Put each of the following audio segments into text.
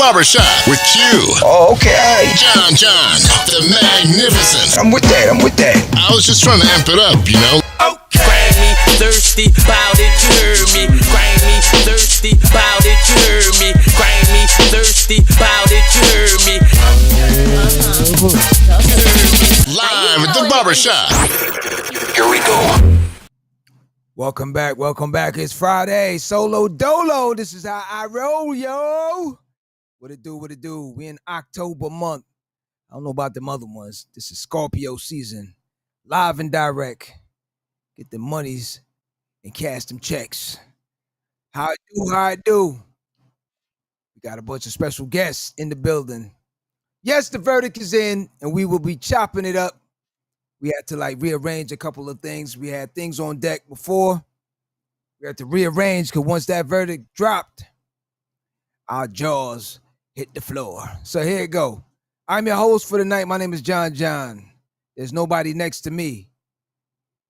Barbershop with Q. Oh, okay. John, the magnificent. I'm with that. I was just trying to amp it up, you know. Okay. Grimy, thirsty, bout it, you heard me. Grimy, thirsty, bout it, you heard me. Grimy, thirsty, bout it, you heard me. Live at the Barbershop. Here we go. Welcome back. It's Friday. Solo Dolo. This is how I roll, yo. What it do? We in October month. I don't know about them other ones. This is Scorpio season. Live and direct. Get the monies and cash them checks. How it do? We got a bunch of special guests in the building. Yes, the verdict is in, and we will be chopping it up. We had to rearrange a couple of things. We had things on deck before. We had to rearrange because once that verdict dropped, our jaws hit the floor. So here it go. I'm your host for the night. My name is John. There's nobody next to me.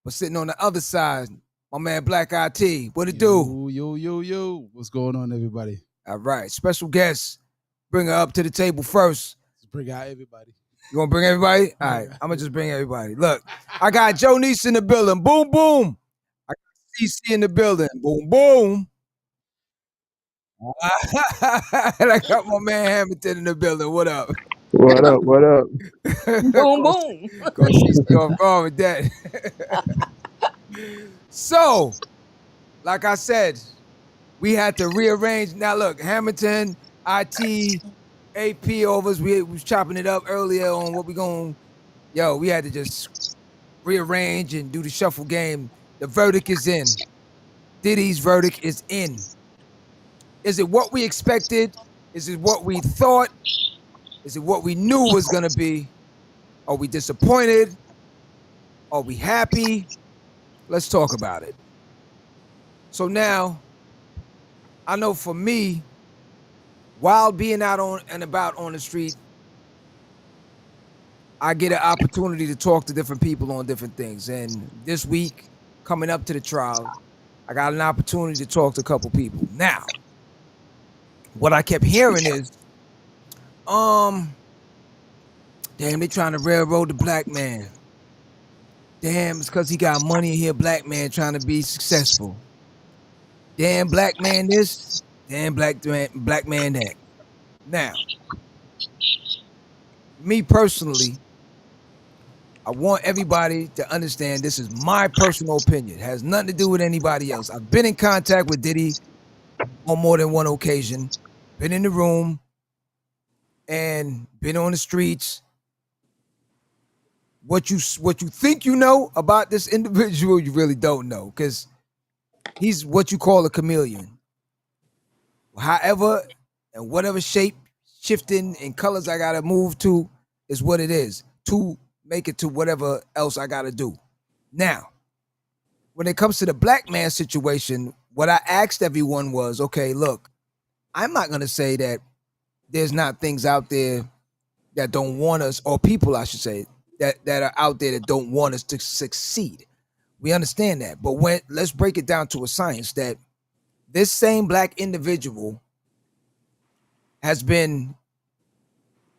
But sitting on the other side, my man Black IT. What it do? Yo. What's going on, everybody? All right. Special guest. Bring her up to the table first. Let's bring out everybody. You want to bring everybody? All right. I'm going to just bring everybody. Look, I got Joe Neese in the building. Boom, boom. I got CC in the building. Boom, boom. And I got my man Hamilton in the building. What up? What up? Boom, boom. Go CC off guard with that. So, like I said, we had to rearrange. Now, look, Hamilton, IT, AP overs. We was chopping it up earlier on what we going. We had to just rearrange and do the shuffle game. The verdict is in. Diddy's verdict is in. Is it what we expected? Is it what we thought? Is it what we knew was gonna be? Are we disappointed? Are we happy? Let's talk about it. So now, I know for me, while being out on and about on the street, I get an opportunity to talk to different people on different things. And this week, coming up to the trial, I got an opportunity to talk to a couple people. Now, what I kept hearing is, damn, they trying to railroad the black man. Damn, it's because he got money here, black man trying to be successful. Damn, black man this. Damn, black man that. Now, me personally, I want everybody to understand this is my personal opinion. It has nothing to do with anybody else. I've been in contact with Diddy on more than one occasion, been in the room, and been on the streets. What you think you know about this individual, you really don't know, because he's what you call a chameleon. However, and whatever shape, shifting, and colors I gotta move to is what it is to make it to whatever else I gotta do. Now, when it comes to the black man situation, what I asked everyone was, okay, look, I'm not gonna say that there's not things out there that don't want us, or people, I should say, that are out there that don't want us to succeed. We understand that, but let's break it down to a science that this same black individual has been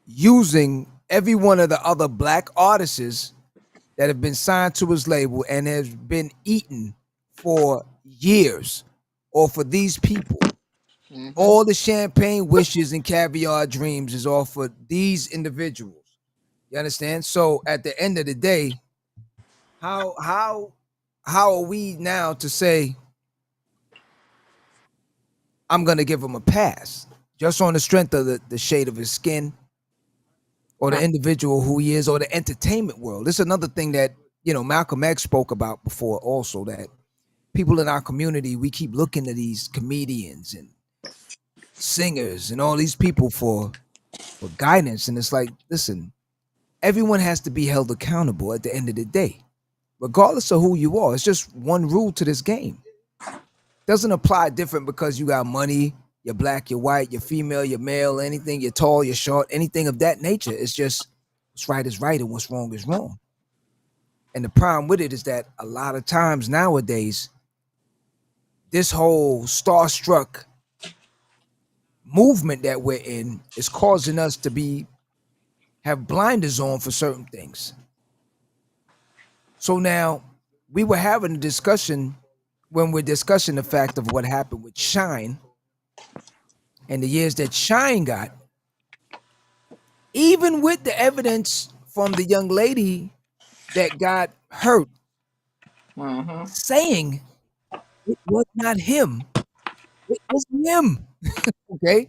using every one of the other black artists that have been signed to his label and has been eaten for years, or for these people. Mm-hmm. All the champagne wishes and caviar dreams is all for these individuals. You understand? So at the end of the day, how are we now to say, I'm going to give him a pass just on the strength of the shade of his skin, or the individual who he is, or the entertainment world? This is another thing that, Malcolm X spoke about before also, that people in our community, we keep looking at these comedians and singers and all these people for guidance. And it's like, listen, everyone has to be held accountable at the end of the day, regardless of who you are. It's just one rule to this game. Doesn't apply different because you got money, you're black, you're white, you're female, you're male, anything, you're tall, you're short, anything of that nature. It's just what's right is right and what's wrong is wrong. And the problem with it is that a lot of times nowadays, this whole starstruck movement that we're in is causing us to have blinders on for certain things. So now we were having a discussion when we're discussing the fact of what happened with Shine and the years that Shine got, even with the evidence from the young lady that got hurt, saying it was not him, it was him. Okay.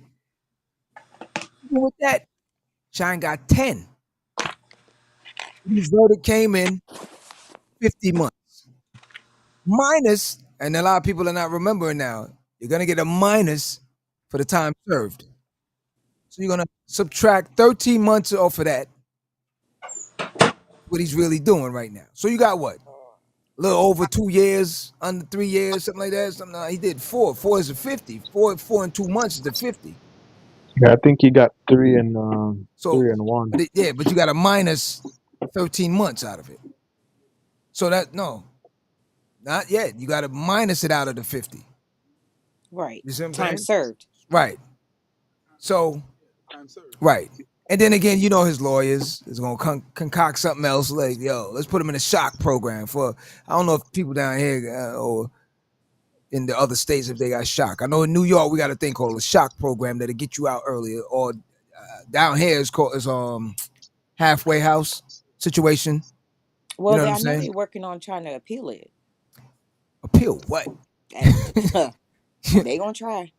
Even with that, Shine got 10. His verdict came in 50 months. Minus, and a lot of people are not remembering now, you're going to get a minus for the time served. So you're going to subtract 13 months off of that, what he's really doing right now. So you got what? A little over 2 years, under 3 years, something like that. Something like, he did 4. 4 is a 50. 4 and 2 months is the 50. Yeah, I think he got 3 and So 3 and 1. but you got a minus 13 months out of it. So that not yet. You got to minus it out of the 50. Right. You see what I'm Time saying? served. Right. So right. And then again, his lawyers is gonna concoct something else. Like, yo, let's put him in a shock program for. I don't know if people down here or in the other states if they got shock. I know in New York we got a thing called a shock program that'll get you out earlier. Or down here is called halfway house situation. Well, You know what I I'm know saying? they're working on trying to appeal it. Appeal what? They gonna try.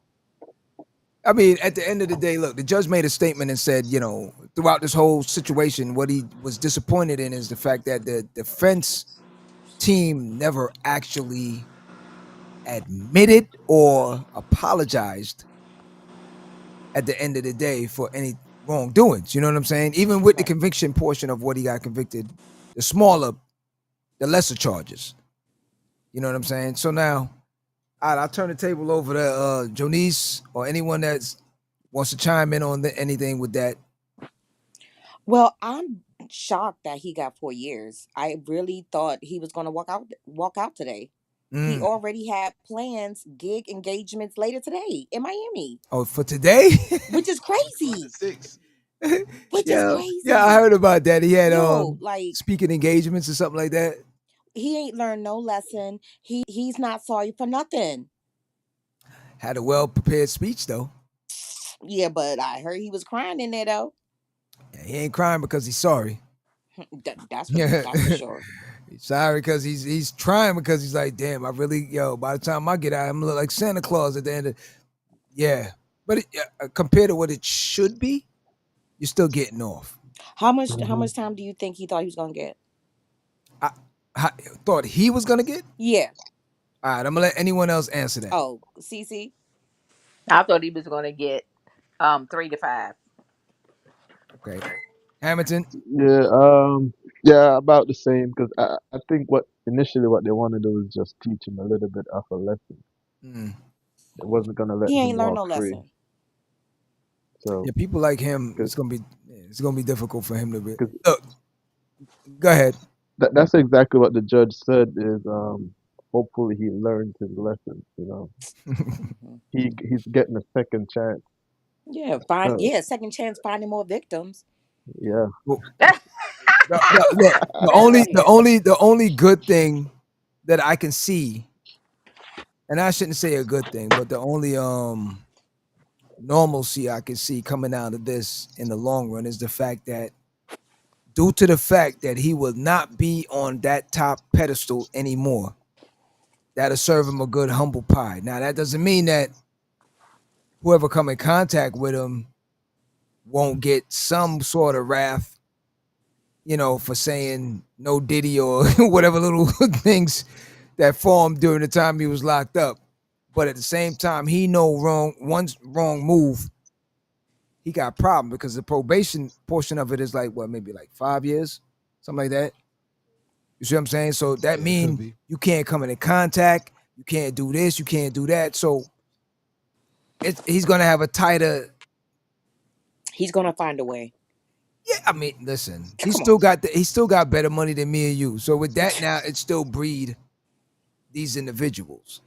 I mean, at the end of the day, look, the judge made a statement and said, throughout this whole situation, what he was disappointed in is the fact that the defense team never actually admitted or apologized at the end of the day for any wrongdoings. You know what I'm saying? Even with the conviction portion of what he got convicted, the lesser charges. You know what I'm saying? So now, I'll turn the table over to Jonice or anyone that wants to chime in on anything with that. Well, I'm shocked that he got 4 years. I really thought he was gonna walk out today. He already had plans, gig engagements later today in Miami. Oh, for today? Which is crazy. 6. Which is crazy. Yeah, I heard about that. He had like speaking engagements or something like that. He ain't learned no lesson. He's not sorry for nothing. Had a well-prepared speech, though. Yeah, but I heard he was crying in there, though. Yeah, he ain't crying because he's sorry. That's for sure. He's sorry because he's trying because he's like, damn, I really, by the time I get out, I'm gonna look like Santa Claus at the end of, yeah. But compared to what it should be, you're still getting off. How much time do you think he thought he was gonna get? I thought he was gonna get? Yeah. All right, I'm gonna let anyone else answer that. Oh, Cece? I thought he was gonna get 3 to 5. Okay. Hamilton? Yeah, about the same, because I think what they want to do is just teach him a little bit of a lesson. It wasn't gonna let he him ain't learned walk no free. lesson. So yeah, people like him, it's gonna be difficult for him to be. Look, go ahead. That's exactly what the judge said. Is hopefully he learns his lesson. He's getting a second chance. Yeah, second chance finding more victims. Yeah. Look, the only good thing that I can see, and I shouldn't say a good thing, but the only normalcy I can see coming out of this in the long run is the fact that due to the fact that he will not be on that top pedestal anymore, that'll serve him a good humble pie. Now, that doesn't mean that whoever come in contact with him won't get some sort of wrath, for saying no Diddy or whatever little things that formed during the time he was locked up. But at the same time, he know one wrong move, he got a problem, because the probation portion of it is maybe 5 years, something like that. You see what I'm saying? So that means you can't come into contact, you can't do this, you can't do that. So he's gonna have a tighter. He's gonna find a way. Yeah, I mean, listen, he still got better money than me and you. So with that, now it still breed these individuals.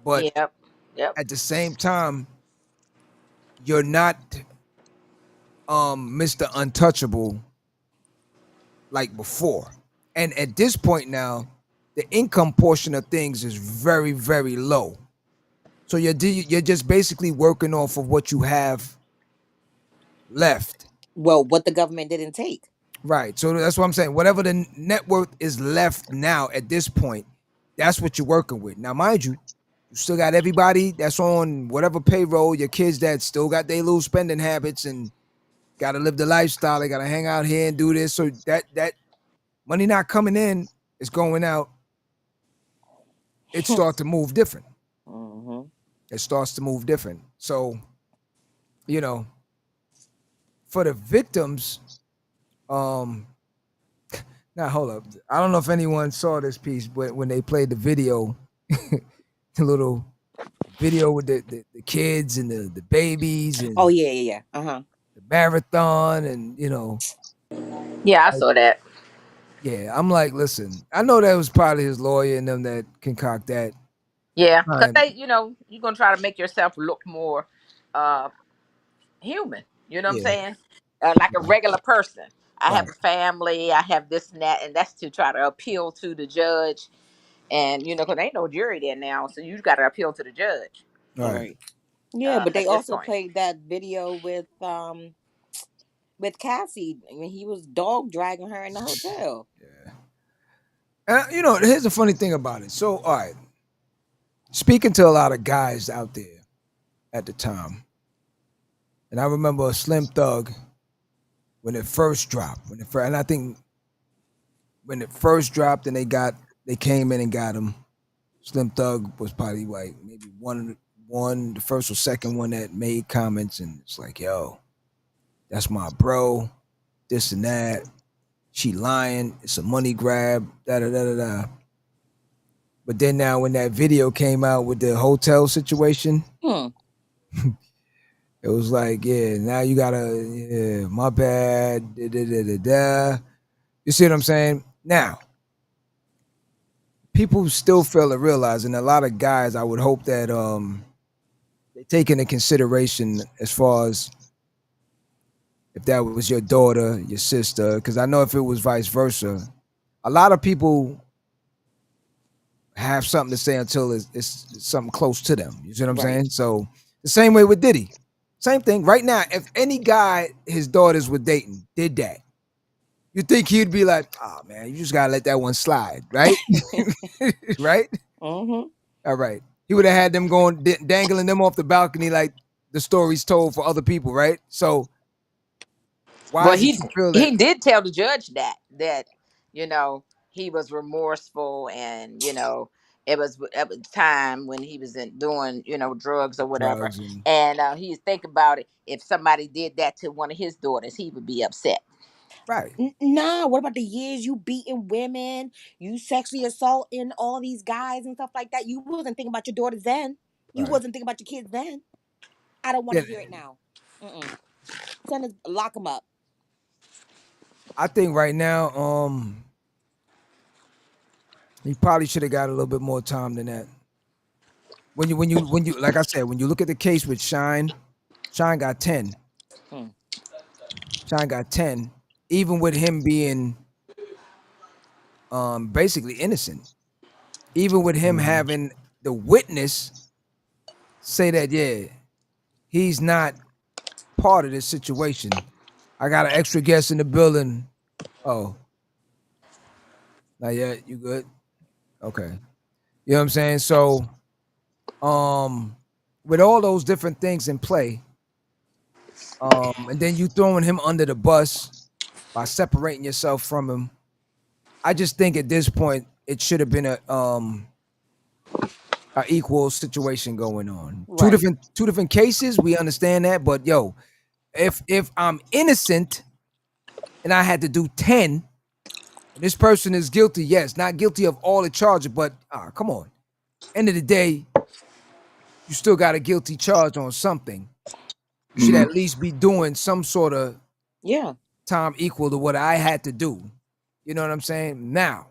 But Yep. at the same time, you're not Mr. Untouchable like before. And at this point now, the income portion of things is very, very low. So you're just basically working off of what you have left. Well, what the government didn't take. Right. So that's what I'm saying. Whatever the net worth is left now at this point, that's what you're working with. Now, mind you, you still got everybody that's on whatever payroll, your kids that still got their little spending habits and got to live the lifestyle. They got to hang out here and do this. So that money not coming in is going out. It starts to move different. Mm-hmm. It starts to move different. So, you know, for the victims, now hold up. I don't know if anyone saw this piece, but when they played the video, the little video with the kids and the babies and Oh yeah. Uh-huh. the marathon and you know. Yeah, I saw that. Yeah, I'm like, listen, I know that was probably his lawyer and them that concoct that. Yeah, because Fine. they, you're gonna try to make yourself look more uh human. You know what I'm Yeah, saying? Like a regular person. I have right, a family. I have this and that, and that's to try to appeal to the judge. And because ain't no jury there now, so you got to appeal to the judge right. Right. Yeah, but they at this also point. played that video with Cassie. I mean, he was dog dragging her in the hotel. Yeah. And here's the funny thing about it. So, all right, speaking to a lot of guys out there at the time, and I remember a Slim Thug when it first dropped. And I think when it first dropped and they came in and got him. Slim Thug was probably like maybe the first or second one that made comments, and it's like, yo, that's my bro, this and that. She lying. It's a money grab. Da da da da da. But then now, when that video came out with the hotel situation, Hmm. it was like, yeah, now you gotta, my bad. Da, da, da, da, da. You see what I'm saying? Now, people still fail to realize, and a lot of guys, I would hope that they take into consideration as far as if that was your daughter, your sister, because I know if it was vice versa, a lot of people have something to say until it's something close to them. You see what I'm Right. saying? So the same way with Diddy. Same thing. Right now, if any guy his daughters were dating did that, you think he'd be like, oh man, you just gotta let that one slide, right? Right? Mm-hmm. All right. He would have had them going dangling them off the balcony like the stories told for other people, right? So why Well, is it you feel that? he did tell the judge that he was remorseful, and it was at the time when he was doing drugs or whatever, Drugs and and he think about it. If somebody did that to one of his daughters, he would be upset. right. Nah, what about the years you beating women, you sexually assaulting all these guys and stuff like that? You wasn't thinking about your daughters then. You Right. wasn't thinking about your kids then. I don't want Yeah, to hear it now. Mm-mm. Send us, lock them up. I think right now, he probably should have got a little bit more time than that. When you like I said, when you look at the case with Shine got 10. Hmm. Shine got 10, even with him being basically innocent. Even with him having the witness say that, yeah, he's not part of this situation. I got an extra guest in the building. Oh, not yet. You good? Okay. You know what I'm saying? So, with all those different things in play, and then you throwing him under the bus by separating yourself from him, I just think at this point it should have been a equal situation going on. Two Right. different cases. We understand that, but yo, if I'm innocent and I had to do 10, and this person is guilty, yes, not guilty of all the charges, but come on. End of the day, you still got a guilty charge on something. You should at least be doing some sort of Yeah. time equal to what I had to do. You know what I'm saying? Now,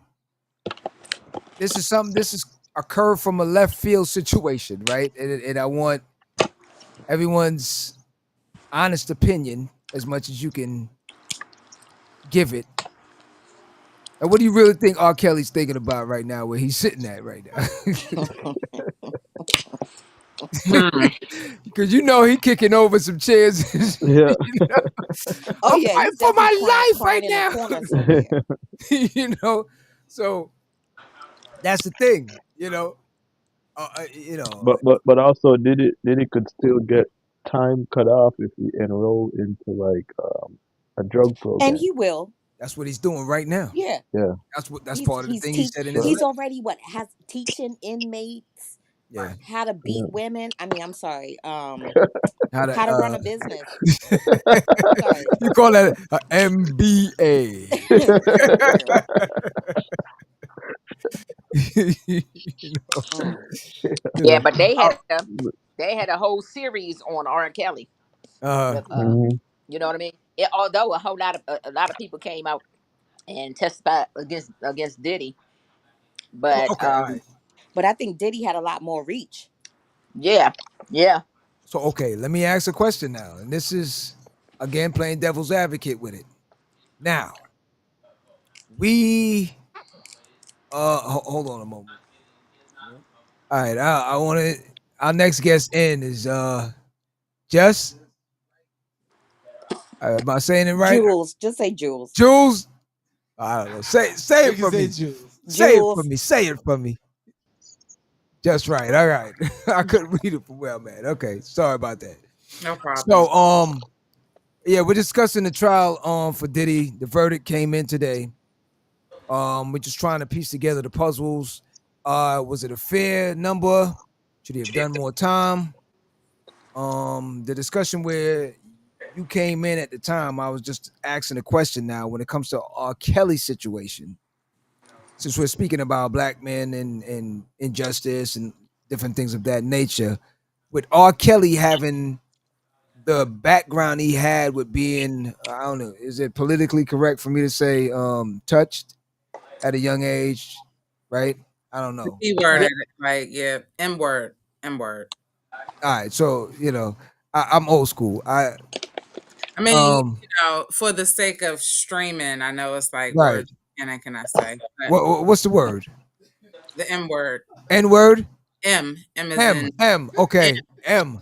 this is a curve from a left field situation, right? And I want everyone's honest opinion as much as you can give it. And what do you really think R. Kelly's thinking about right now, where he's sitting at right now? Because you know he kicking over some chairs. Yeah. You know? Oh I'm yeah, fighting he's for definitely my life crying right in the now. corner somewhere. You know, so that's the thing. You know, you know. But also, did it could still get time cut off if he enrolled into like a drug And program. he will. That's what he's doing right now. Yeah. Yeah. That's part of the thing he said in his So he's letter. already has teaching inmates Yeah, how to beat yeah. women. I mean, I'm sorry. how How to run to a business. Sorry. you call that a MBA? For real. You know, Mm. you Yeah, know. but they had a whole series on R. Kelly Uh, with Mhm. you know what I mean. Although a lot of people came out and testified against Diddy, but okay, all right. But I think Diddy had a lot more reach. yeah, yeah. So okay, let me ask a question now, and this is again playing devil's advocate with it. Now we hold on a moment. All right, I want to. Our next guest in is Jess. Am I saying it right? Jules, just say Jules. Jules. I don't know. Say You it can for say me. Jules. Say it for Jules. me. Say it for me. Just right. All right. I couldn't read it from where I'm at. Okay. Sorry about that. No problem. So yeah, we're discussing the trial for Diddy. The verdict came in today. We're just trying to piece together the puzzles. Was it a fair number? Should he have done more time? The discussion where you came in at the time, I was just asking a question now when it comes to R. Kelly's situation. Since we're speaking about black men and injustice and different things of that nature, with R. Kelly having the background he had with being, I don't know, is it politically correct for me to say touched at a young age, right? I don't know. The word, Yeah. like, yeah, M word. All right, so you know, I'm old school. I mean, Um for the sake of streaming, I know it's like right. words. Can I say? But What's the word? the M word. N word? M is in M. Okay. M.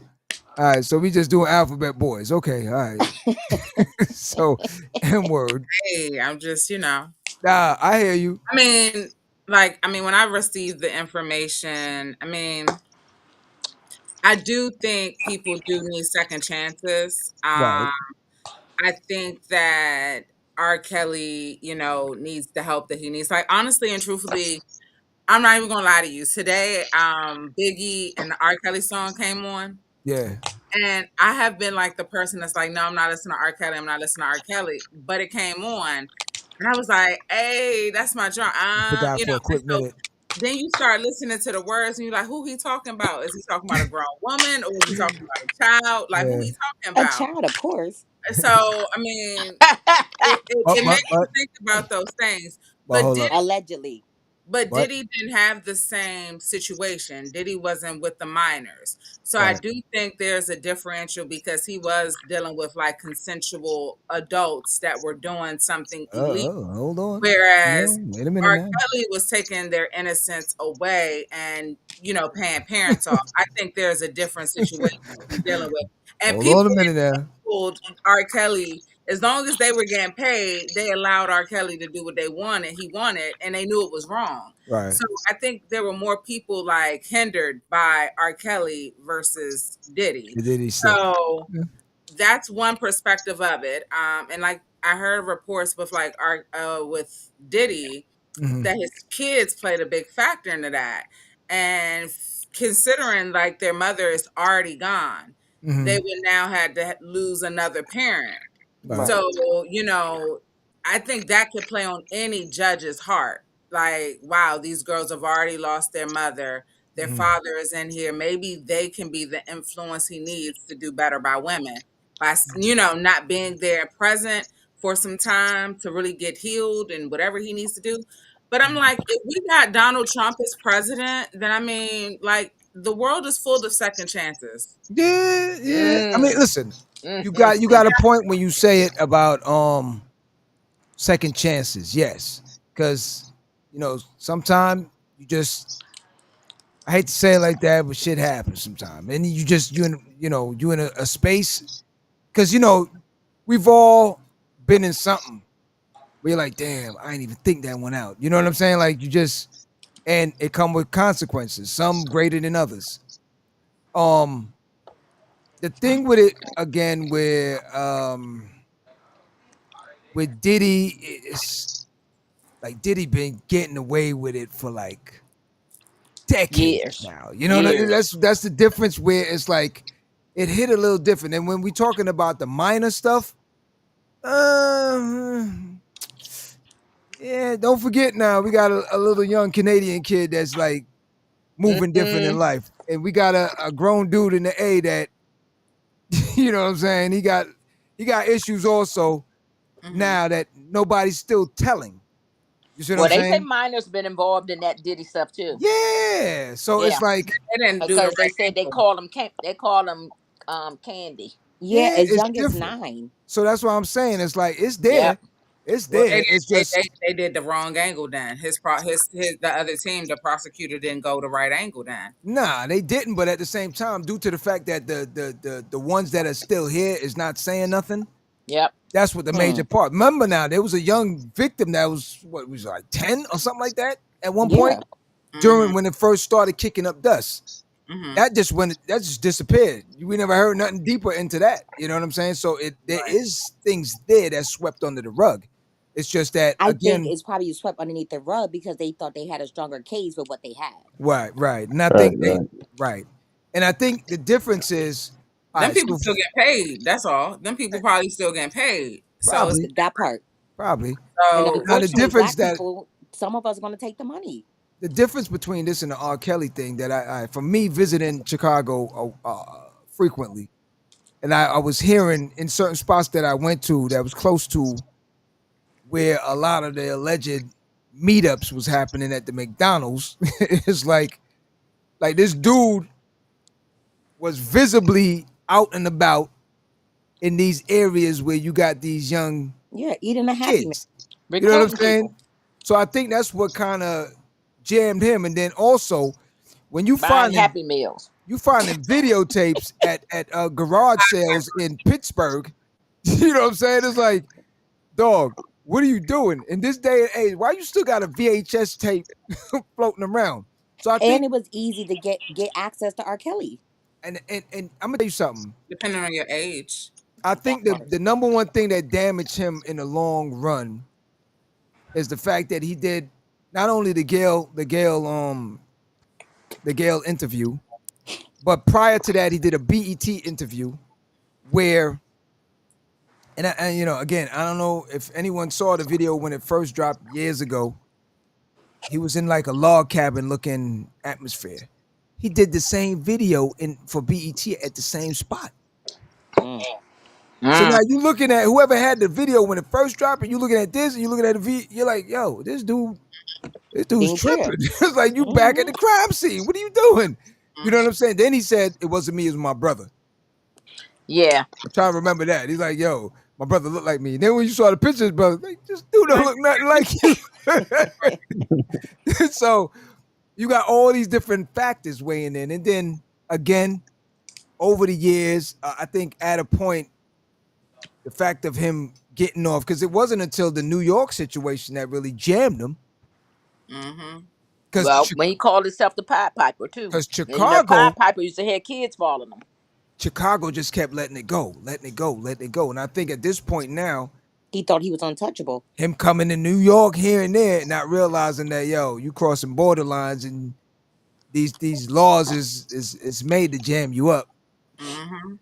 All right, so we just doing alphabet boys. Okay, all right. So M word. hey, I'm just, Nah, I hear you. I mean, when I received the information, I do think people do need second chances. Right. I think that R. Kelly, needs the help that he needs. Like, honestly and truthfully, I'm not even gonna lie to you. Today, Biggie and the R. Kelly song came on, Yeah. and I have been like the person that's like, no, I'm not listening to R. Kelly. I'm not listening to R. Kelly. But it came on, and I was like, hey, that's my joint. Put that for a And quick so minute. then you start listening to the words, and you're like, who he talking about? Is he talking about a grown woman, or is he talking about a child? Like, who Yeah. he talking A about? child, of course. So, it makes you think about those things. But But hold up. Allegedly. What? Diddy didn't have the same situation. Diddy wasn't with the minors. So I Right. do think there's a differential because he was dealing with like consensual adults that were doing something illegal. Hold on. Whereas Wait a minute R. now. Kelly was taking their innocence away and, paying parents off. I think there's a different situation he's dealing with. And Hold on people a minute now. told R. Kelly, as long as they were getting paid, they allowed R. Kelly to do what he wanted, and they knew it was wrong. Right. So I think there were more people like hindered by R. Kelly versus Diddy. Did he say? So that's one perspective of it. And like I heard reports with with Diddy that his kids played a big factor into that. And considering like their mother is already gone, they would now had to lose another parent. Right. So, I think that could play on any judge's heart. Like, wow, these girls have already lost their mother. Their father is in here. Maybe they can be the influence he needs to do better by women by, not being there present for some time to really get healed and whatever he needs to do. But I'm like, if we got Donald Trump as president, then like the world is full of second chances. Yeah. I mean, listen. you got a point when you say it about second chances, yes, because sometimes you just, I hate to say it like that, but shit happens sometimes, and you in a space, because we've all been in something where you're like, damn, I didn't even think that one out. You know what I'm saying? Like and it come with consequences, some greater than others. The thing with it again, with Diddy, is like Diddy been getting away with it for like decades Years. now. That's the difference, where it's like it hit a little different. And when we talking about the minor stuff, yeah, don't forget now we got a little young Canadian kid that's like moving different in life, and we got a grown dude in the A that you know what I'm saying. He got issues also now that nobody's still telling. You see what Well, I'm they say saying? minors been involved in that Diddy stuff too. Yeah. So Yeah, it's like, They didn't do the because they right said they angle. call them Candy. Yeah, yeah, as it's young as different. 9. So that's what I'm saying. It's like it's Yep. there. It's Well, there. It's just they did the wrong angle. Then the other team, the prosecutor didn't go the right angle. Then nah, they didn't. But at the same time, due to the fact that the ones that are still here is not saying nothing. Yep. That's what the major part. Remember now, there was a young victim that was like 10 or something like that at one point Yeah. during when it first started kicking up dust. Mm-hmm. That just disappeared. We never heard nothing deeper into that. You know what I'm saying? So there is things there that swept under the rug. It's just that I think again, it's probably swept underneath the rug because they thought they had a stronger case with what they had. right. And I Right, think right. right. And I think the difference is, all Them right, people so still get paid. That's all. Them people probably still getting paid. So it's probably, That part. probably. And so Now the unfortunately, difference black that people, some of us are going to take the money. the difference between this and the R. Kelly thing that I for me visiting Chicago frequently, and I was hearing in certain spots that I went to that was close to where a lot of the alleged meetups was happening at the McDonald's. It's like this dude was visibly out and about in these areas where you got these young Yeah, eating a Happy Meal. kids. You know what I'm Recruiting saying? people, So I think that's what kind of jammed him. And then also when buying Happy Meals. you finding videotapes at garage sales in Pittsburgh, you know what I'm saying? It's like, dog, what are you doing in this day and age? Why you still got a VHS tape floating around? So I And think, it was easy to get access to R. Kelly. and I'm gonna tell you something. depending on your age. I That think part. the number one thing that damaged him in the long run is the fact that he did not only the Gail interview, but prior to that he did a BET interview where, and again, I don't know if anyone saw the video when it first dropped years ago. He was in like a log cabin looking atmosphere. He did the same video for BET at the same spot. Mm. So now Mm. you looking at whoever had the video when it first dropped, and you looking at this, and you looking at the V, you're like, yo, this dude's Being tripping. clear. It's like you back at Hmm. the crime scene. What are you doing? You know Mhm. what I'm saying? Then he said it wasn't me, it was my brother. Yeah. I'm trying to remember that. He's like, yo, my brother looked like me. And then when you saw the pictures, brother, like, this dude don't look nothing like you. So you got all these different factors weighing in. And then again, over the years, I think at a point, the fact of him getting off, because it wasn't until the New York situation that really jammed him. Mhm. Well, Because when he called himself the Pied Piper too, and you know, Pied Chicago, Piper used to have kids following him. Chicago just kept letting it go, letting it go, letting it go. And I think at this point now, He thought he was untouchable. him coming to New York here and there, not realizing that, yo, you crossing borderlines, and these laws is made to jam you up. Mhm.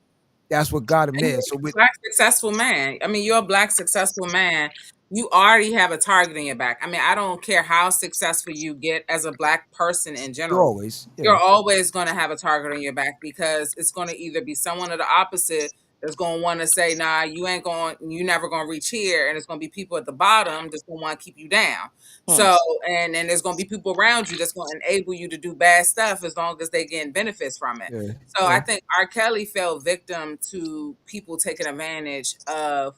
That's what got him And there. you're So a with black successful man. I mean, you're a black successful man. You already have a target in your back. I mean, I don't care how successful you get as a black person in you're general. always, You're always going to have a target on your back because it's going to either be someone of the opposite that's going to want to say, nah, you never going to reach here. And it's going to be people at the bottom that's going to want to keep you down. So, and there's going to be people around you that's going to enable you to do bad stuff as long as they getting benefits from it. Yeah. So I think R. Kelly fell victim to people taking advantage of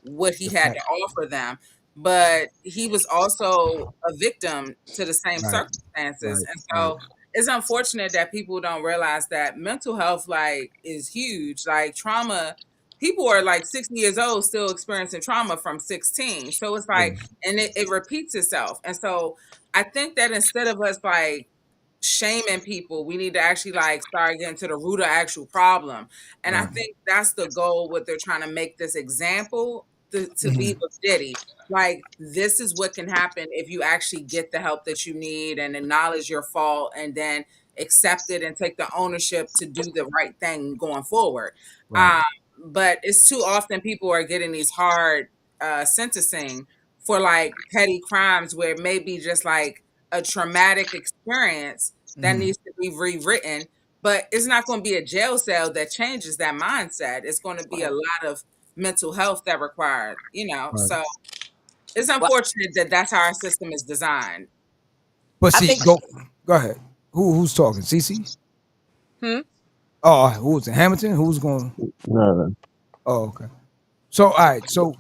what he had to offer them. But he was also a victim to the same circumstances. And so it's unfortunate that people don't realize that mental health is huge. Like trauma, people are 60 years old still experiencing trauma from 16. So it's and it repeats itself. And so I think that instead of us shaming people, we need to actually start getting to the root of actual problem. And I think that's the goal, what they're trying to make this example to be with Diddy. This is what can happen if you actually get the help that you need and acknowledge your fault and then accept it and take the ownership to do the right thing going forward. But it's too often people are getting these hard sentencing for petty crimes where it may be just a traumatic experience that needs to be rewritten, but it's not going to be a jail cell that changes that mindset. It's going to be a lot of mental health that required, so it's unfortunate that that's how our system is designed. But see, go ahead. Who's talking? CC? Oh, who's it? Hamilton? Who's going? No. Oh, okay. So, all right. So,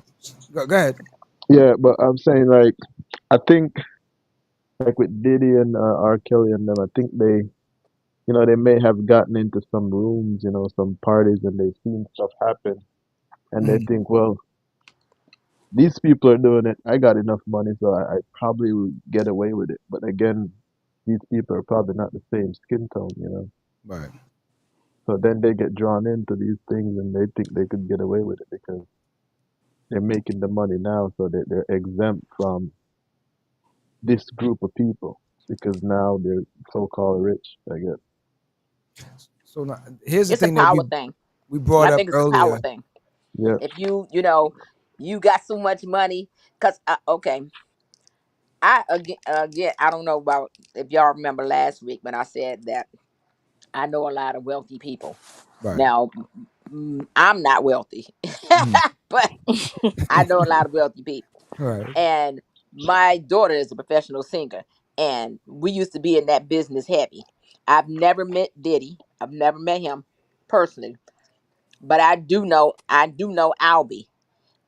go ahead. Yeah, but I'm saying I think with Diddy and R. Kelly and them, I think they, they may have gotten into some rooms, some parties, and they've seen stuff happen, and they think, well, these people are doing it. I got enough money, so I probably will get away with it. But again, these people are probably not the same skin tone, Right. So then they get drawn into these things, and they think they could get away with it because they're making the money now, so they're exempt from this group of people because now they're so-called rich, I guess. So now, here's the It's thing a power that thing. we brought I up think it's earlier. a power thing. Yeah. If you got so much money, because again, I don't know about if y'all remember last week when I said that I know a lot of wealthy people. Right. Now, I'm not wealthy, but I know a lot of wealthy people. Right. And my daughter is a professional singer, and we used to be in that business heavy. I've never met Diddy. I've never met him personally, but I do know Albie,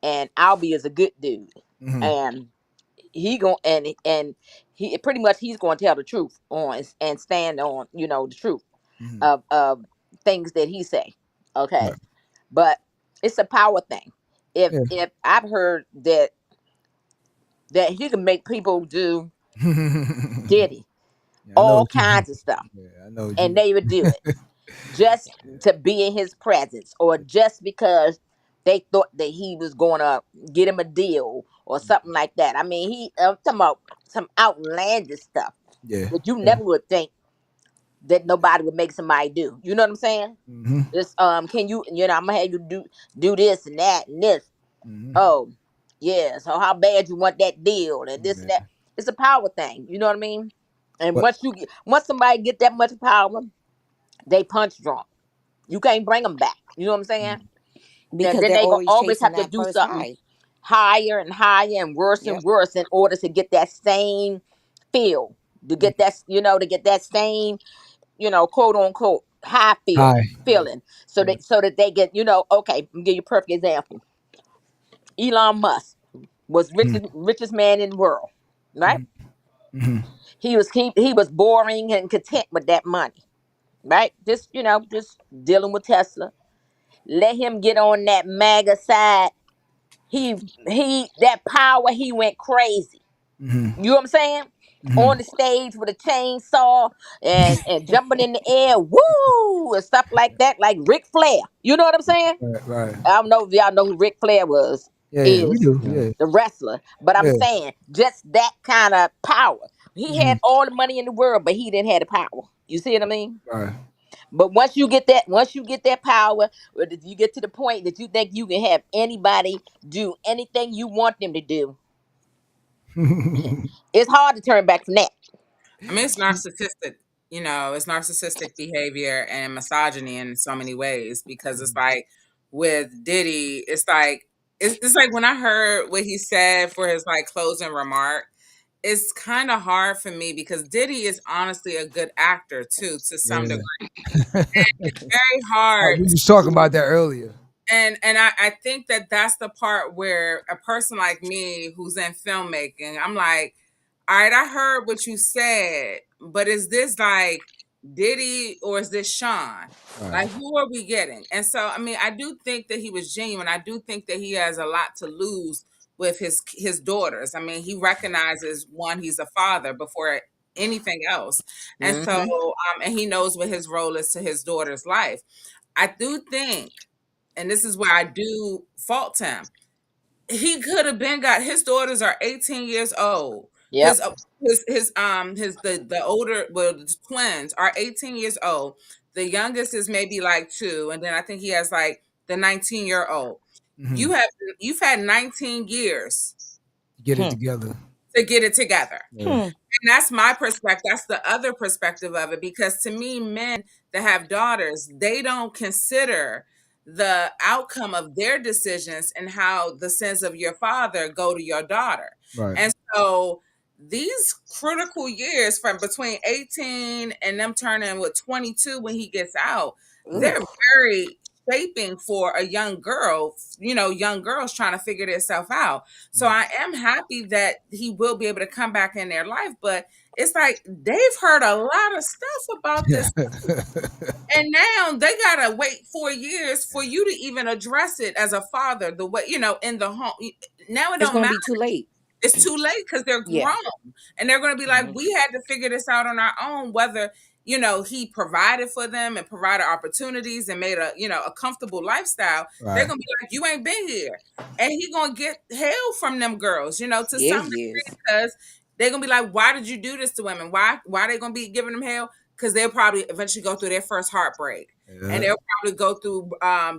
and Albie is a good dude, and he he pretty much he's going to tell the truth on and stand on the truth of things that he say. Okay, but it's a power thing. If I've heard that he can make people do Diddy all kinds of stuff, I know and they would do it just to be in his presence, or just because they thought that he was going to get him a deal or something like that. I mean, I'm talking about some outlandish stuff that you never would think that nobody would make somebody do. You know what I'm saying? Just can you I'm gonna have you do this and that and this. Oh, yeah. So how bad you want that deal and this and that? It's a power thing. You know what I mean? And once somebody get that much power, they punch drunk. You can't bring them back. You know what I'm saying? Because then they're they gonna always always chasing have to that do first something high. higher and higher and worse and worse in order to get that same feel, to get that same quote unquote high feeling. So that they get okay. Let me give you a perfect example. Elon Musk was richest man in the world, right? He was boring and content with that money, right? Just dealing with Tesla. Let him get on that MAGA side. He that power, he went crazy. You know what I'm saying? On the stage with a chainsaw and jumping in the air, woo, and stuff like that, like Ric Flair. You know what I'm saying? Right. I don't know if y'all know who Ric Flair was. Yeah, we do. Yeah. The wrestler. But I'm saying just that kind of power. He had all the money in the world, but he didn't have the power. You see what I mean? Right. But once you get that power, or if you get to the point that you think you can have anybody do anything you want them to do, it's hard to turn back from that. I mean, it's narcissistic. It's narcissistic behavior and misogyny in so many ways, because it's with Diddy, it's like when I heard what he said for his like closing remark, it's kind of hard for me because Diddy is honestly a good actor too, to some degree. And it's very hard. We was talking about that earlier. And I think that that's the part where a person like me who's in filmmaking, I'm like, all right, I heard what you said, but is this like Diddy or is this Sean? Like, who are we getting? And so, I mean, I do think that he was genuine. I do think that he has a lot to lose with his daughters. I mean, he recognizes, one, he's a father before anything else. And so, and he knows what his role is to his daughter's life. I do think, and this is where I do fault him, he could have been got, his daughters are 18 years old. Yep. The older, well, the twins are 18 years old. The youngest is maybe like 2, and then I think he has like the 19-year-old. You've had 19 years Get it together. to get it together. Yeah. And that's my perspective. That's the other perspective of it, because to me, men that have daughters, they don't consider the outcome of their decisions and how the sins of your father go to your daughter. Right. And so these critical years from between 18 and them turning with 22 when he gets out, they're very shaping for a young girl, young girls trying to figure themselves out. So I am happy that he will be able to come back in their life, but it's like they've heard a lot of stuff about this. And now they gotta wait 4 years for you to even address it as a father, the way, in the home. Now it It's don't gonna matter. be too late. It's too late because they're grown, and they're going to be like, we had to figure this out on our own, whether, he provided for them and provided opportunities and made a comfortable lifestyle. Right. They're going to be like, you ain't been here. And he going to get hell from them girls, to some degree, because they're going to be like, why did you do this to women? Why they going to be giving them hell? Because they'll probably eventually go through their first heartbreak. Yeah. And they'll probably go through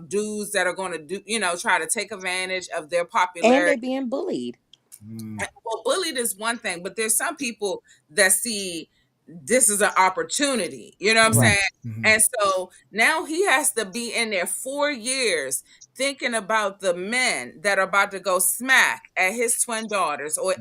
dudes that are going to try to take advantage of their popularity. And they're being bullied. Well, bullied is one thing, but there's some people that see this is an opportunity, you know what I'm saying? Mm-hmm. And so now he has to be in there 4 years thinking about the men that are about to go smack at his twin daughters or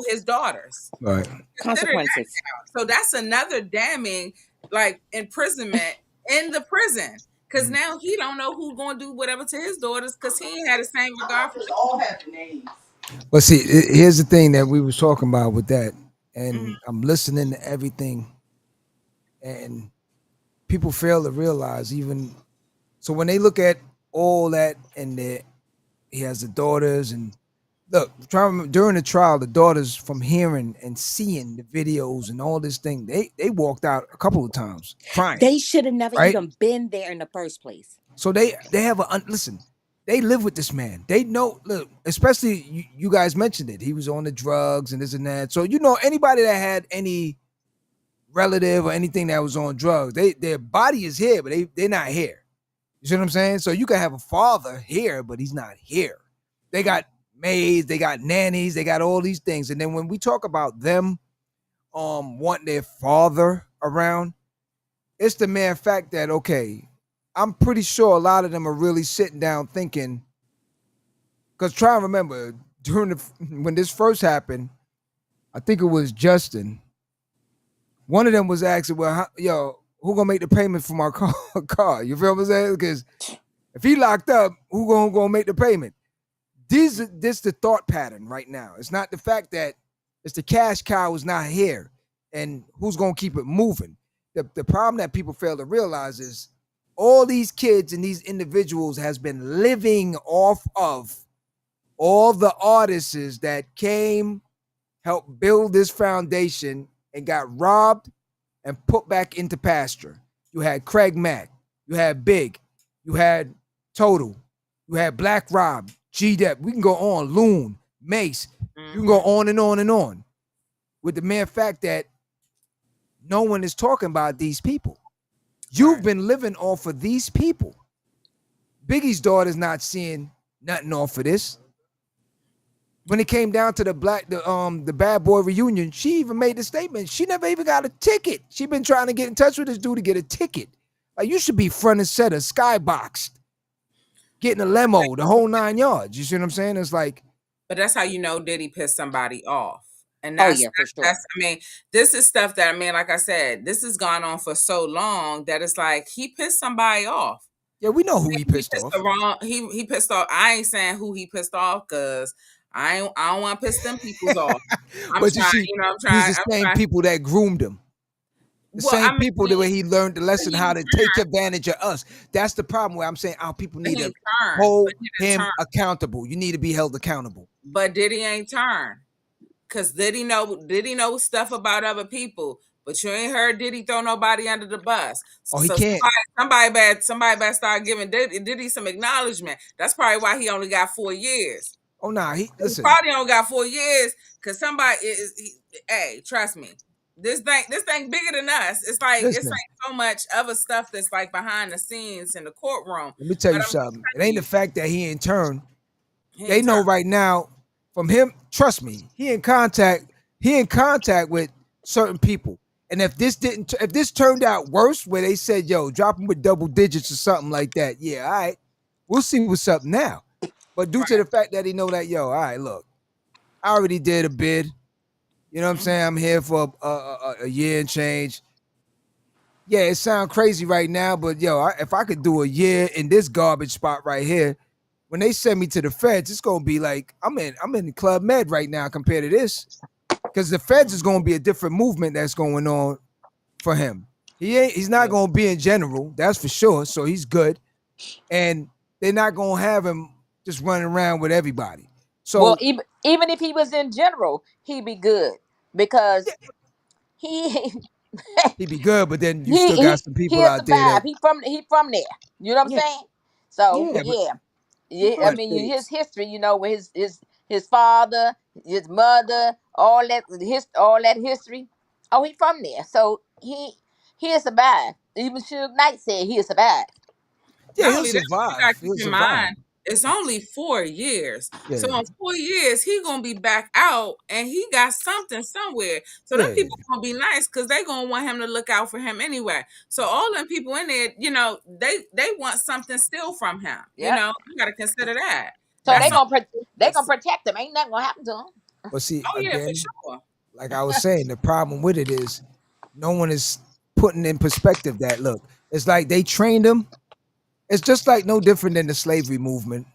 his daughters. Right. Consequences. So that's another damning, like, imprisonment in the prison. Because now he don't know who's going to do whatever to his daughters, because he ain't had the same regard for them. All have names. But see, here's the thing that we was talking about with that, and I'm listening to everything, and people fail to realize even, so when they look at all that, and he has the daughters, and look, during the trial, the daughters, from hearing and seeing the videos and all this thing, they walked out a couple of times crying. They should have never even been there in the first place. So they have listen. They live with this man. They know, look, especially you guys mentioned it. He was on the drugs and this and that. So, anybody that had any relative or anything that was on drugs, their body is here, but they're not here. You see what I'm saying? So you can have a father here, but he's not here. They got maids, they got nannies, they got all these things. And then when we talk about them wanting their father around, it's the mere fact that, okay, I'm pretty sure a lot of them are really sitting down thinking, because try and remember, when this first happened, I think it was Justin. One of them was asking, well, who gonna make the payment for my car? You feel what I'm saying? Because if he locked up, who gonna make the payment? This the thought pattern right now. It's not the fact that it's the cash cow is not here and who's gonna keep it moving. The problem that people fail to realize is all these kids and these individuals has been living off of all the artists that came, helped build this foundation and got robbed and put back into pasture. You had Craig Mack, you had Big, you had Total, you had Black Rob, G-Dep. We can go on, Loon, Mace. You can go on and on and on. With the mere fact that no one is talking about these people. You've been living off of these people. Biggie's daughter's not seeing nothing off of this. When it came down to the Bad Boy reunion, she even made the statement. She never even got a ticket. She been trying to get in touch with this dude to get a ticket. Like, you should be front and center, skyboxed. getting a limo, the whole 9 yards. You see what I'm saying? It's like, but that's how you know Diddy pissed somebody off. And Oh that's, yeah, for sure. that's, I mean, this is stuff that, I mean, like I said, this has gone on for so long that it's like he pissed somebody off. yeah, we know who he pissed off. The wrong, he pissed off. I ain't saying who he pissed off because I don't want to piss them people's off. I'm But trying, you see, I'm trying. these the I'm same trying. people that groomed him. The Well, I same people the way he learned the lesson he how to turned. take advantage of us. That's the problem where I'm saying our people need He to turned, hold but he didn't him turn. accountable. You need to be held accountable. But Diddy ain't turned. Cause Diddy know stuff about other people, but you ain't heard Diddy throw nobody under the bus. Oh, he So can't. somebody better start giving Diddy some acknowledgement. That's probably why he only got 4 years. Oh, nah, he He listen. probably only got 4 years because somebody hey, trust me. This thing bigger than us. It's like so much other stuff that's like behind the scenes in the courtroom. Let me tell you something. It ain't the fact that he ain't turned. They know right now from him, trust me, he in contact with certain people. And if this turned out worse, where they said, yo, drop him with double digits or something like that, yeah, all right, we'll see what's up now. But due to the fact that he know that, yo, all right, look, I already did a bid. You know what I'm saying? I'm here for a year and change. Yeah, it sounds crazy right now, but yo, if I could do a year in this garbage spot right here, when they send me to the feds, it's gonna be like I'm in Club Med right now compared to this, because the feds is gonna be a different movement that's going on for him. He's not gonna be in general, that's for sure. So he's good, and they're not gonna have him just running around with everybody. So well, even if he was in general, he'd be good because he'd be good, but then you still got some people out there that He from there. You know what I'm saying? So I but mean, his history, you know, with his father, his mother, all that history. Oh, he from there, so he'll survive. Even Suge Knight said he'll survive. Yeah, Not he'll only that, you survive. gotta keep He'll in survive. mind, it's only 4 years. Yeah. So in 4 years, he gonna be back out and he got something somewhere. So them people gonna be nice because they gonna want him to look out for him anyway. So all them people in there, you know, they want something still from him. You know, you gotta consider that. So they gonna protect him. Ain't nothing gonna happen to him. But see, Oh yeah, for again, sure. like I was saying, the problem with it is no one is putting in perspective that look, it's like they trained him. It's just like no different than the slavery movement,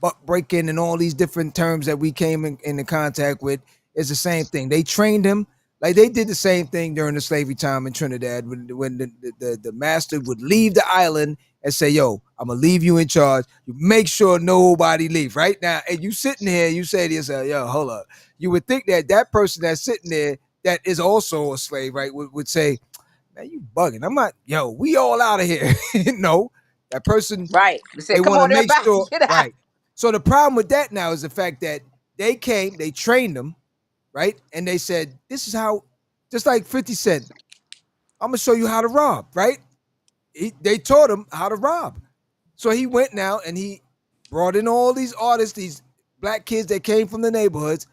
buck breaking and all these different terms that we came into contact with. Is the same thing. They trained him like they did the same thing during the slavery time in Trinidad when the master would leave the island and say, yo, I'm gonna leave you in charge. You make sure nobody leave right now. And you sitting here, you say to yourself, yo, hold up. You would think that person that's sitting there that is also a slave, right, would say, man, you bugging. I'm not, yo, we all out of here. No, that person, right? They want to make sure, right. So the problem with that now is the fact that they came, they trained them, right? And they said, this is how, just like 50 Cent, I'm going to show you how to rob, right? They taught him how to rob. So he went now and he brought in all these artists, these black kids that came from the neighborhoods,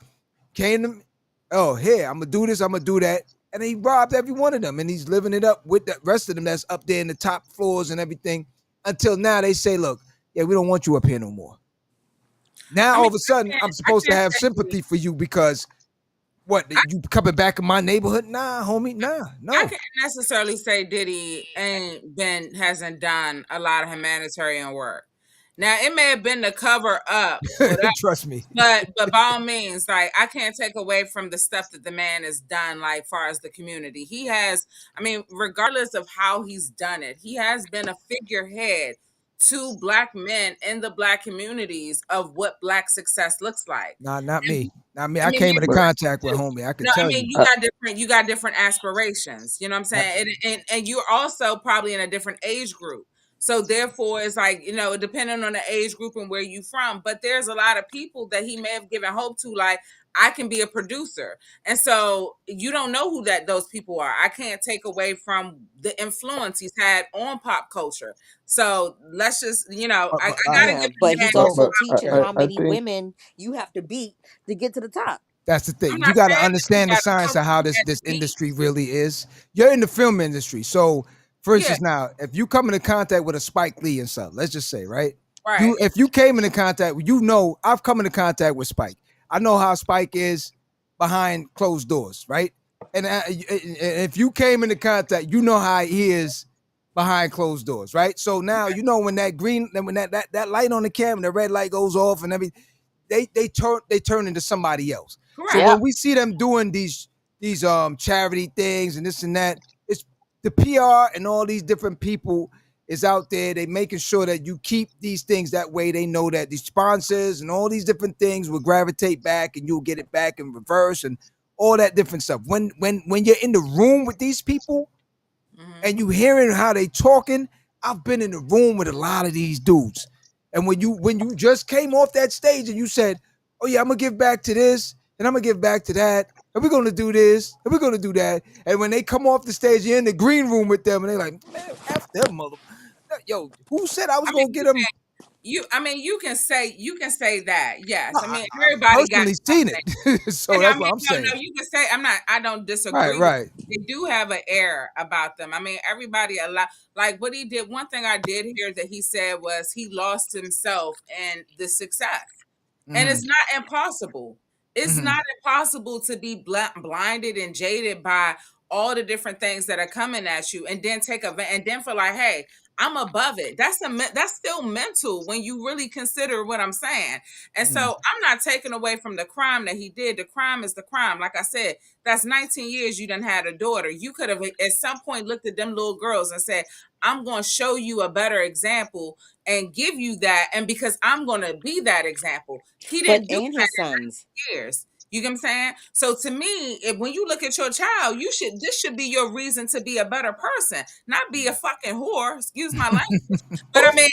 came to, oh, here, I'm going to do this, I'm going to do that. And he robbed every one of them. And he's living it up with the rest of them that's up there in the top floors and everything. Until now they say, look, yeah, we don't want you up here no more. Now, all of a sudden, I'm supposed to have sympathy for you because what, you coming back in my neighborhood? Nah, homie, no. I can't necessarily say Diddy hasn't done a lot of humanitarian work. Now, it may have been to cover up, trust me. But by all means, like I can't take away from the stuff that the man has done, like far as the community. He has, I mean, regardless of how he's done it, he has been a figurehead to black men in the black communities of what black success looks like. Nah, not me. I came into contact with homie. I could tell you. You got different aspirations. You know what I'm saying? And you're also probably in a different age group. So therefore, it's like, you know, depending on the age group and where you from, but there's a lot of people that he may have given hope to, like, I can be a producer. And so you don't know who those people are. I can't take away from the influence he's had on pop culture. So let's just, you know, I gotta give him but he's also teaching how many women you have to beat to get to the top. That's the thing. You got to understand the science of how this industry really is. You're in the film industry. So, for instance, now, if you come into contact with a Spike Lee and stuff, let's just say, right? Right. if you came into contact, I've come into contact with Spike. I know how Spike is behind closed doors, right? And if you came into contact, you know how he is behind closed doors, right? So now you know when that light on the camera, the red light goes off, and everything, they turn into somebody else. Correct. So Yep. when we see them doing these charity things and this and that, it's the PR and all these different people is out there. They making sure that you keep these things that way. They know that these sponsors and all these different things will gravitate back, and you'll get it back in reverse and all that different stuff. When you're in the room with these people and you hearing how they talking, I've been in the room with a lot of these dudes. And when you just came off that stage and you said, "Oh yeah, I'm gonna give back to this and I'm gonna give back to that, and we're gonna do this and we're gonna do that," and when they come off the stage, you're in the green room with them, and they're like, "Man, F them mother." Yo, who said I was gonna get them? You can say that. Yes. No, I mean, I've everybody got personally seen it, so and that's I what mean, I'm saying. no, you can say I don't disagree. Right. They do have an air about them. I mean, everybody like what he did. One thing I did hear that he said was he lost himself in the success. And it's not impossible. It's not impossible to be blinded and jaded by all the different things that are coming at you, and then and then feel like, hey, I'm above it. That's still mental when you really consider what I'm saying. And so I'm not taking away from the crime that he did. The crime is the crime. Like I said, that's 19 years you done had a daughter. You could have at some point looked at them little girls and said, I'm going to show you a better example and give you that. And because I'm going to be that example. He didn't do and that his sons. in years. You get what I'm saying? So to me, when you look at your child, this should be your reason to be a better person, not be a fucking whore. Excuse my language. But I mean,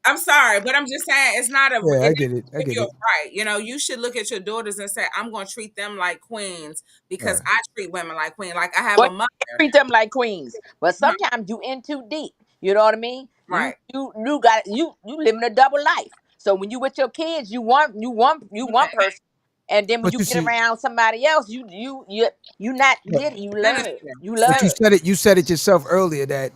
I'm sorry, but I'm just saying it's not a. Yeah, I get it. You're right. You should look at your daughters and say, I'm going to treat them like queens because I treat women like queens. Like I have But a mother. you treat them like queens. But sometimes you in too deep. You know what I mean? Right. You living a double life. So when you with your kids, you one person. And then when But you you get see, around somebody else, you not get it. You learn. You learn. but you said it yourself earlier that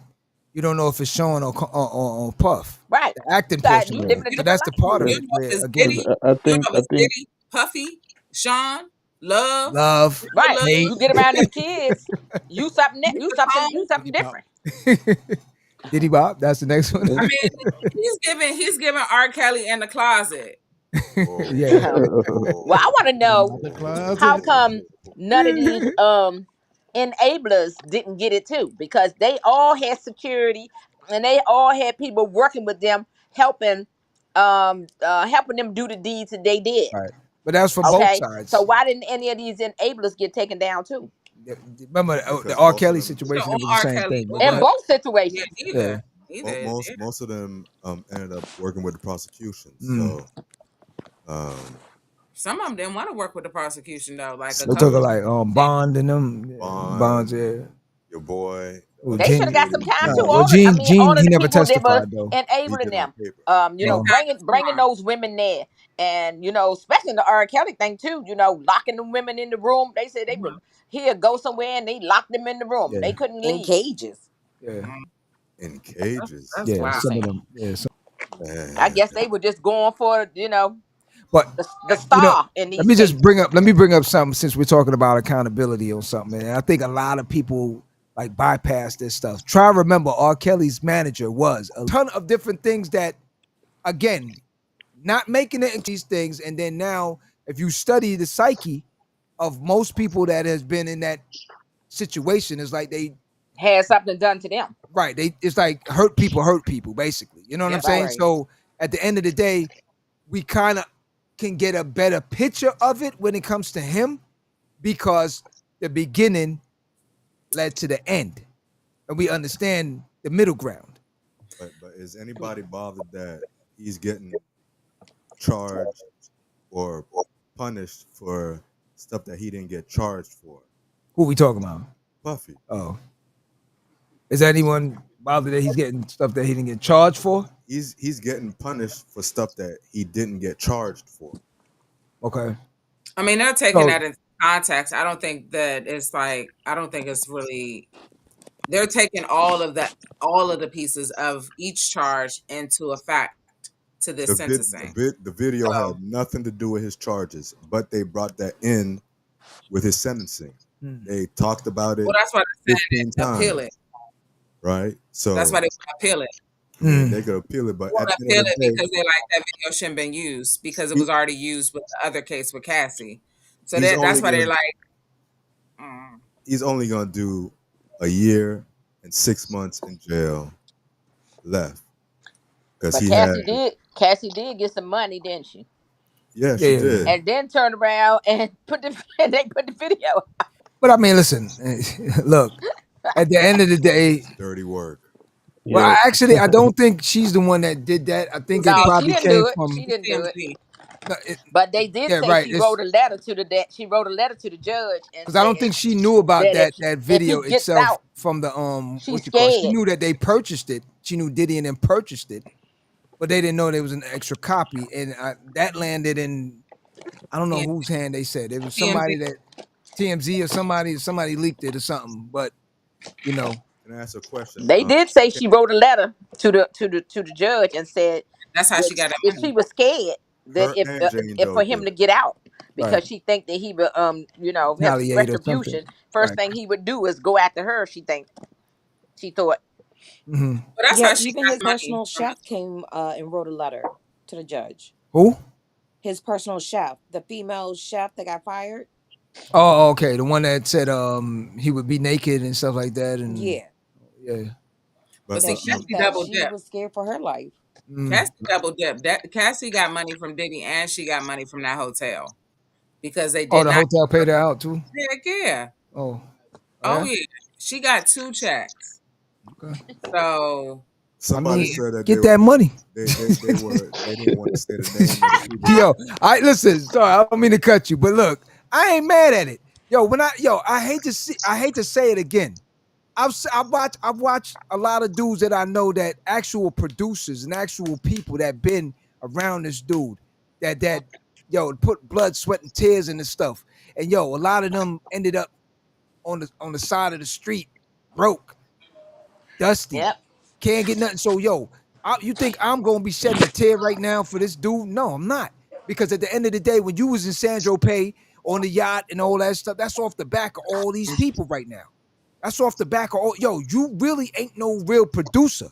you don't know if it's Sean or Puff. Right. The acting You portion of living it. a So different that's the part of You it. know if Where, it's again, Diddy, I you think know if it's Diddy, Puffy, Sean, Love, love, Right. hate. You get around them kids, you something different. Diddy Bob. That's the next one. I mean, he's giving R. Kelly in the closet. Yeah. Well, I want to know how come none of these enablers didn't get it too, because they all had security and they all had people working with them, helping them do the deeds that they did. Right. But that's for both Okay, sides. so why didn't any of these enablers get taken down too? Remember the R. Kelly situation? It was the same thing. In both situations. Yeah, most of them ended up working with the prosecution. So some of them didn't want to work with the prosecution though. Like We're talking like Bond and them Bonds. Yeah. Your boy. They should have got some time too. Well, Gene, he never testified though. Enabling them, bringing those women there, and especially in the R. Kelly thing too. Locking the women in the room. They said they would go somewhere and they locked them in the room. Yeah. They couldn't In leave. cages. Yeah. In cages. That's Yeah. wild. Some of them. Yeah. I guess they were just going for But the star in these. Let me bring up something since we're talking about accountability or something. And I think a lot of people like bypass this stuff. Try to remember R. Kelly's manager was a ton of different things that, again, not making it into these things. And then now, if you study the psyche of most people that has been in that situation, it's like they had something done to them. Right. It's like hurt people, basically. You know what I'm saying? Right. So at the end of the day, we kind of can get a better picture of it when it comes to him, because the beginning led to the end, and we understand the middle ground. But is anybody bothered that he's getting charged or punished for stuff that he didn't get charged for? Who we talking about? Puffy. Oh, is anyone bothered that he's getting stuff that he didn't get charged for? He's getting punished for stuff that he didn't get charged for. Okay. I mean, they're taking that into context. I don't think it's really. They're taking all of the pieces of each charge into effect. to this sentencing. The video So- had nothing to do with his charges, but they brought that in with his sentencing. They talked about it. Well, that's why they said 15 appeal times, it. right? So That's why they want to appeal it. I mean, they could appeal it, but They at want the to end appeal of it the day, because they like that video shouldn't been used because it was already used with the other case with Cassie. So He's that's why only they're gonna- like, he's only gonna do a year and 6 months in jail left because But he Cassie did get some money, didn't she? Yeah, she did. And then turned around and they put the video out. But I mean, listen, look. At the end of the day, dirty work. Well, actually, I don't think she's the one that did that. I think it probably came from. She didn't do it. No, But they did say right, she wrote a letter to the She wrote a letter to the judge, because I don't think she knew about that video if he gets itself out, from the she's She scared. knew that they purchased it. She knew Diddy and them purchased it, but they didn't know there was an extra copy, and that landed in I don't know whose hand. They said it was somebody that TMZ or somebody leaked it or something, but you know. Can I ask a question? They did say she wrote a letter to the judge and said that's how she got that if money. she was scared that if for him to get out because she think that he would have retribution. First thing he would do is go after her. She thought. Mm-hmm. But that's how she even got his money personal from chef came and wrote a letter to the judge. Who? His personal chef, the female chef that got fired. Oh, okay, the one that said he would be naked and stuff like that, and yeah. But see, Cassie double she dip. was scared for her life. Cassie double dip. Cassie got money from Diddy and she got money from that hotel because they did. Oh, the hotel paid her out too. Heck yeah. Oh. Yeah. She got 2 checks. Okay. So somebody said that get that money. They didn't want to say the name of the people. Yo, listen. Sorry, I don't mean to cut you, but look, I ain't mad at it. I hate to say it again. I've watched a lot of dudes that I know that actual producers and actual people that been around this dude that put blood, sweat, and tears in this stuff. And a lot of them ended up on the side of the street, broke, dusty, can't get nothing. So you think I'm gonna be shedding a tear right now for this dude? No, I'm not. Because at the end of the day, when you was in Saint-Tropez on the yacht and all that stuff, that's off the back of all these people right now. That's off the back of all. You really ain't no real producer.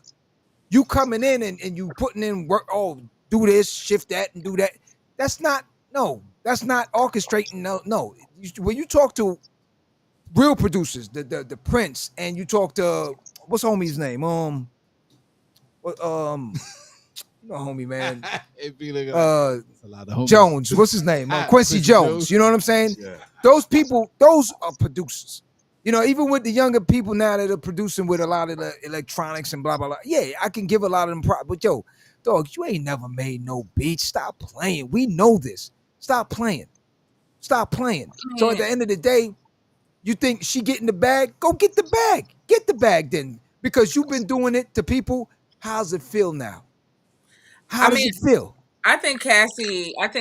You coming in and you putting in work. Oh, do this, shift that, and do that. That's not orchestrating. No. When you talk to real producers, the Prince, and you talk to what's homie's name? Homie man. Jones. What's his name? Quincy Jones. You know what I'm saying? Yeah. Those people, those are producers. Even with the younger people now that are producing with a lot of the electronics and blah, blah, blah. Yeah, I can give a lot of them but dog, you ain't never made no beats. Stop playing. We know this. Stop playing. So at the end of the day, you think she getting the bag? Go get the bag. Get the bag then. Because you've been doing it to people. How's it feel now? How does it feel? I think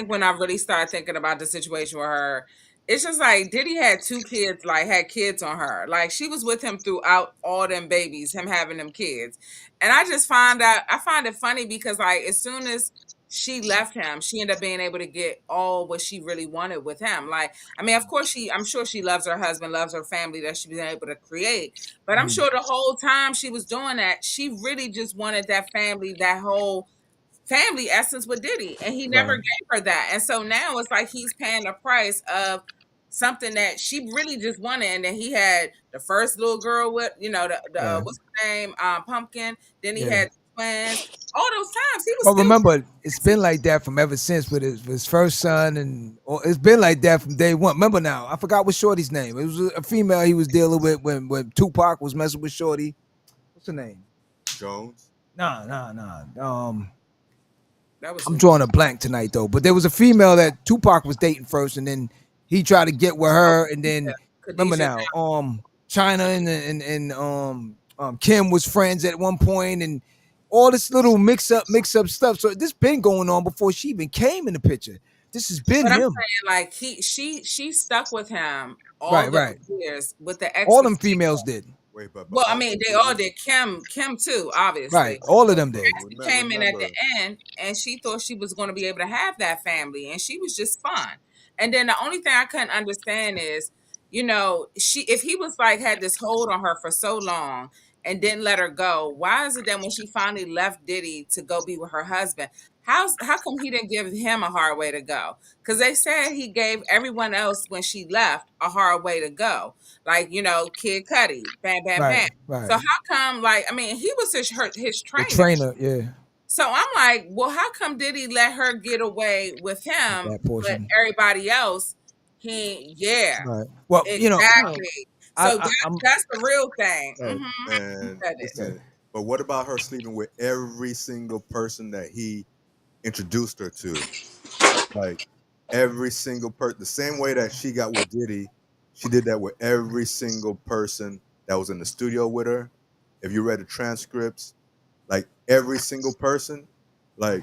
when I really started thinking about the situation with her, it's just like Diddy had 2 kids, had kids on her. Like she was with him throughout all them babies, him having them kids. And I find it funny because as soon as she left him, she ended up being able to get all what she really wanted with him. Of course I'm sure she loves her husband, loves her family that she's been able to create. But I'm sure the whole time she was doing that, she really just wanted that family, that whole family essence with Diddy, and he never gave her that. And so now it's like he's paying the price of something that she really just wanted. And then he had the first little girl with, what's her name? Pumpkin. Then he had twins. All those times he was. But remember, it's been like that from ever since with his first son, and it's been like that from day one. Remember now, I forgot what Shorty's name. It was a female he was dealing with when Tupac was messing with Shorty. What's her name? Jones. Nah. I'm drawing a blank tonight though. But there was a female that Tupac was dating first, and then he tried to get with her, and then remember now, China and Kim was friends at one point, and all this little mix up stuff. So this been going on before she even came in the picture. This has been him. I'm saying, she stuck with him all right. years with the all them females did. Wait, but Well, I also mean, they too, all did. Kim too, obviously. Right. All of them did. She came in at the end, and she thought she was going to be able to have that family, and she was just fine. And then the only thing I couldn't understand is, if he was like had this hold on her for so long and didn't let her go, why is it that when she finally left Diddy to go be with her husband, how come he didn't give him a hard way to go? Because they said he gave everyone else when she left a hard way to go, like Kid Cudi, bam, bam, bam. Right. So how come? Like, I mean, he was his trainer. The trainer, yeah. So I'm like, well, how come Diddy let her get away with him, That but portion. everybody else, Right. Well, exactly. So I'm- that's the real thing. Right. Mhm. And Said it. listen, but what about her sleeping with every single person that he introduced her to? Like every single person, the same way that she got with Diddy, she did that with every single person that was in the studio with her. If you read the transcripts, like every single person, like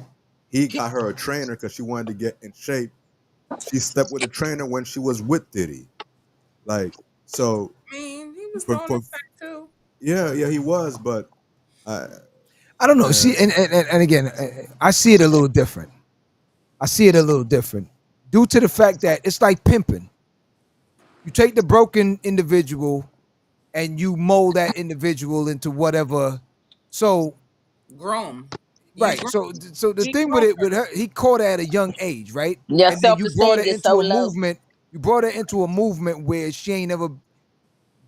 he got her a trainer because she wanted to get in shape. She slept with a trainer when she was with Diddy. Like, so I mean, he was for- throwing for- it back too. yeah, he was, but I don't know. See, and again, I see it a little different. Due to the fact that it's like pimping. You take the broken individual and you mold that individual into whatever. So Groom. right. So the thing with her, he caught her at a young age, right? Your And then you brought her self-esteem is into so a low. movement. You brought her into a movement where she ain't never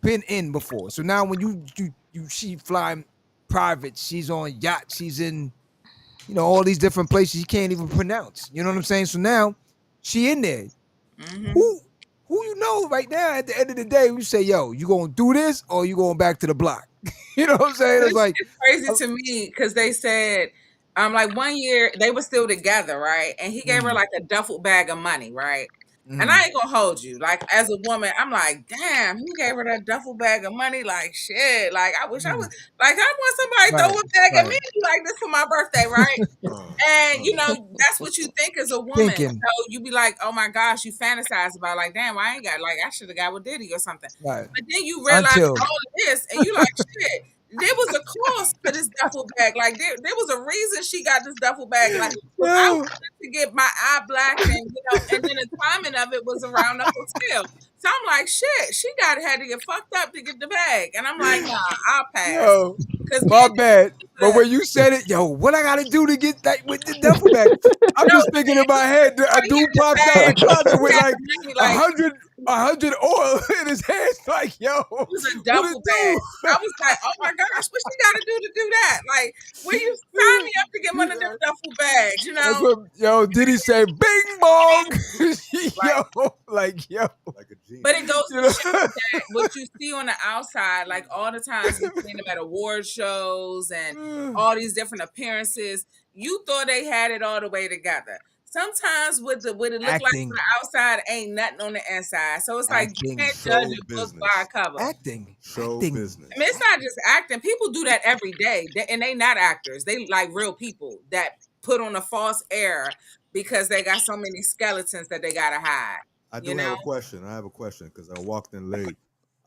been in before. So now when she flying private, she's on yachts, she's in, all these different places you can't even pronounce. You know what I'm saying? So now she in there. Mhm. Who right now at the end of the day, we say, yo, you gonna do this or you going back to the block? You know what I'm saying? It's like It's crazy to me because they said, like 1 year they were still together, right? And he gave her like a duffel bag of money, right? And I ain't gonna hold you. Like as a woman, I'm like, damn, he gave her that duffel bag of money. Like shit. Like I wish I was like I want somebody to throw a bag at me like this for my birthday, right? And that's what you think as a woman. Thinking. So you be like, oh my gosh, you fantasize about like, damn, I ain't got I should have got with Diddy or something. Right. But then you realize all of this and you like, shit, there was a cost to this duffel bag. Like there was a reason she got this duffel bag. Like I wanted to get my eye blacked and and then the timing of it was around the hotel. So I'm like, shit, she had to get fucked up to get the bag. And I'm like, nah, I'll pass. Yo, my bad. But when you said it, yo, what I gotta do to get that with the duffel bag? I'm just thinking in my head, a dude pops out of the closet with like 100 oil in his hands, like, yo, it was a duffel bag. I was like, oh my gosh, what she gotta do to do that? Like, will you sign me up to get one of them duffel bags? That's what, did he say bing bong? yo. But it goes to show that what you see on the outside, like all the times you see them at award shows and all these different appearances, you thought they had it all the way together. Sometimes what it look like on the outside ain't nothing on the inside. So it's like you can't judge a book by a cover. Show business. I mean, it's not just acting. People do that every day, and they not actors. They like real people that put on a false air because they got so many skeletons that they gotta hide. I do have a question. I have a question because I walked in late.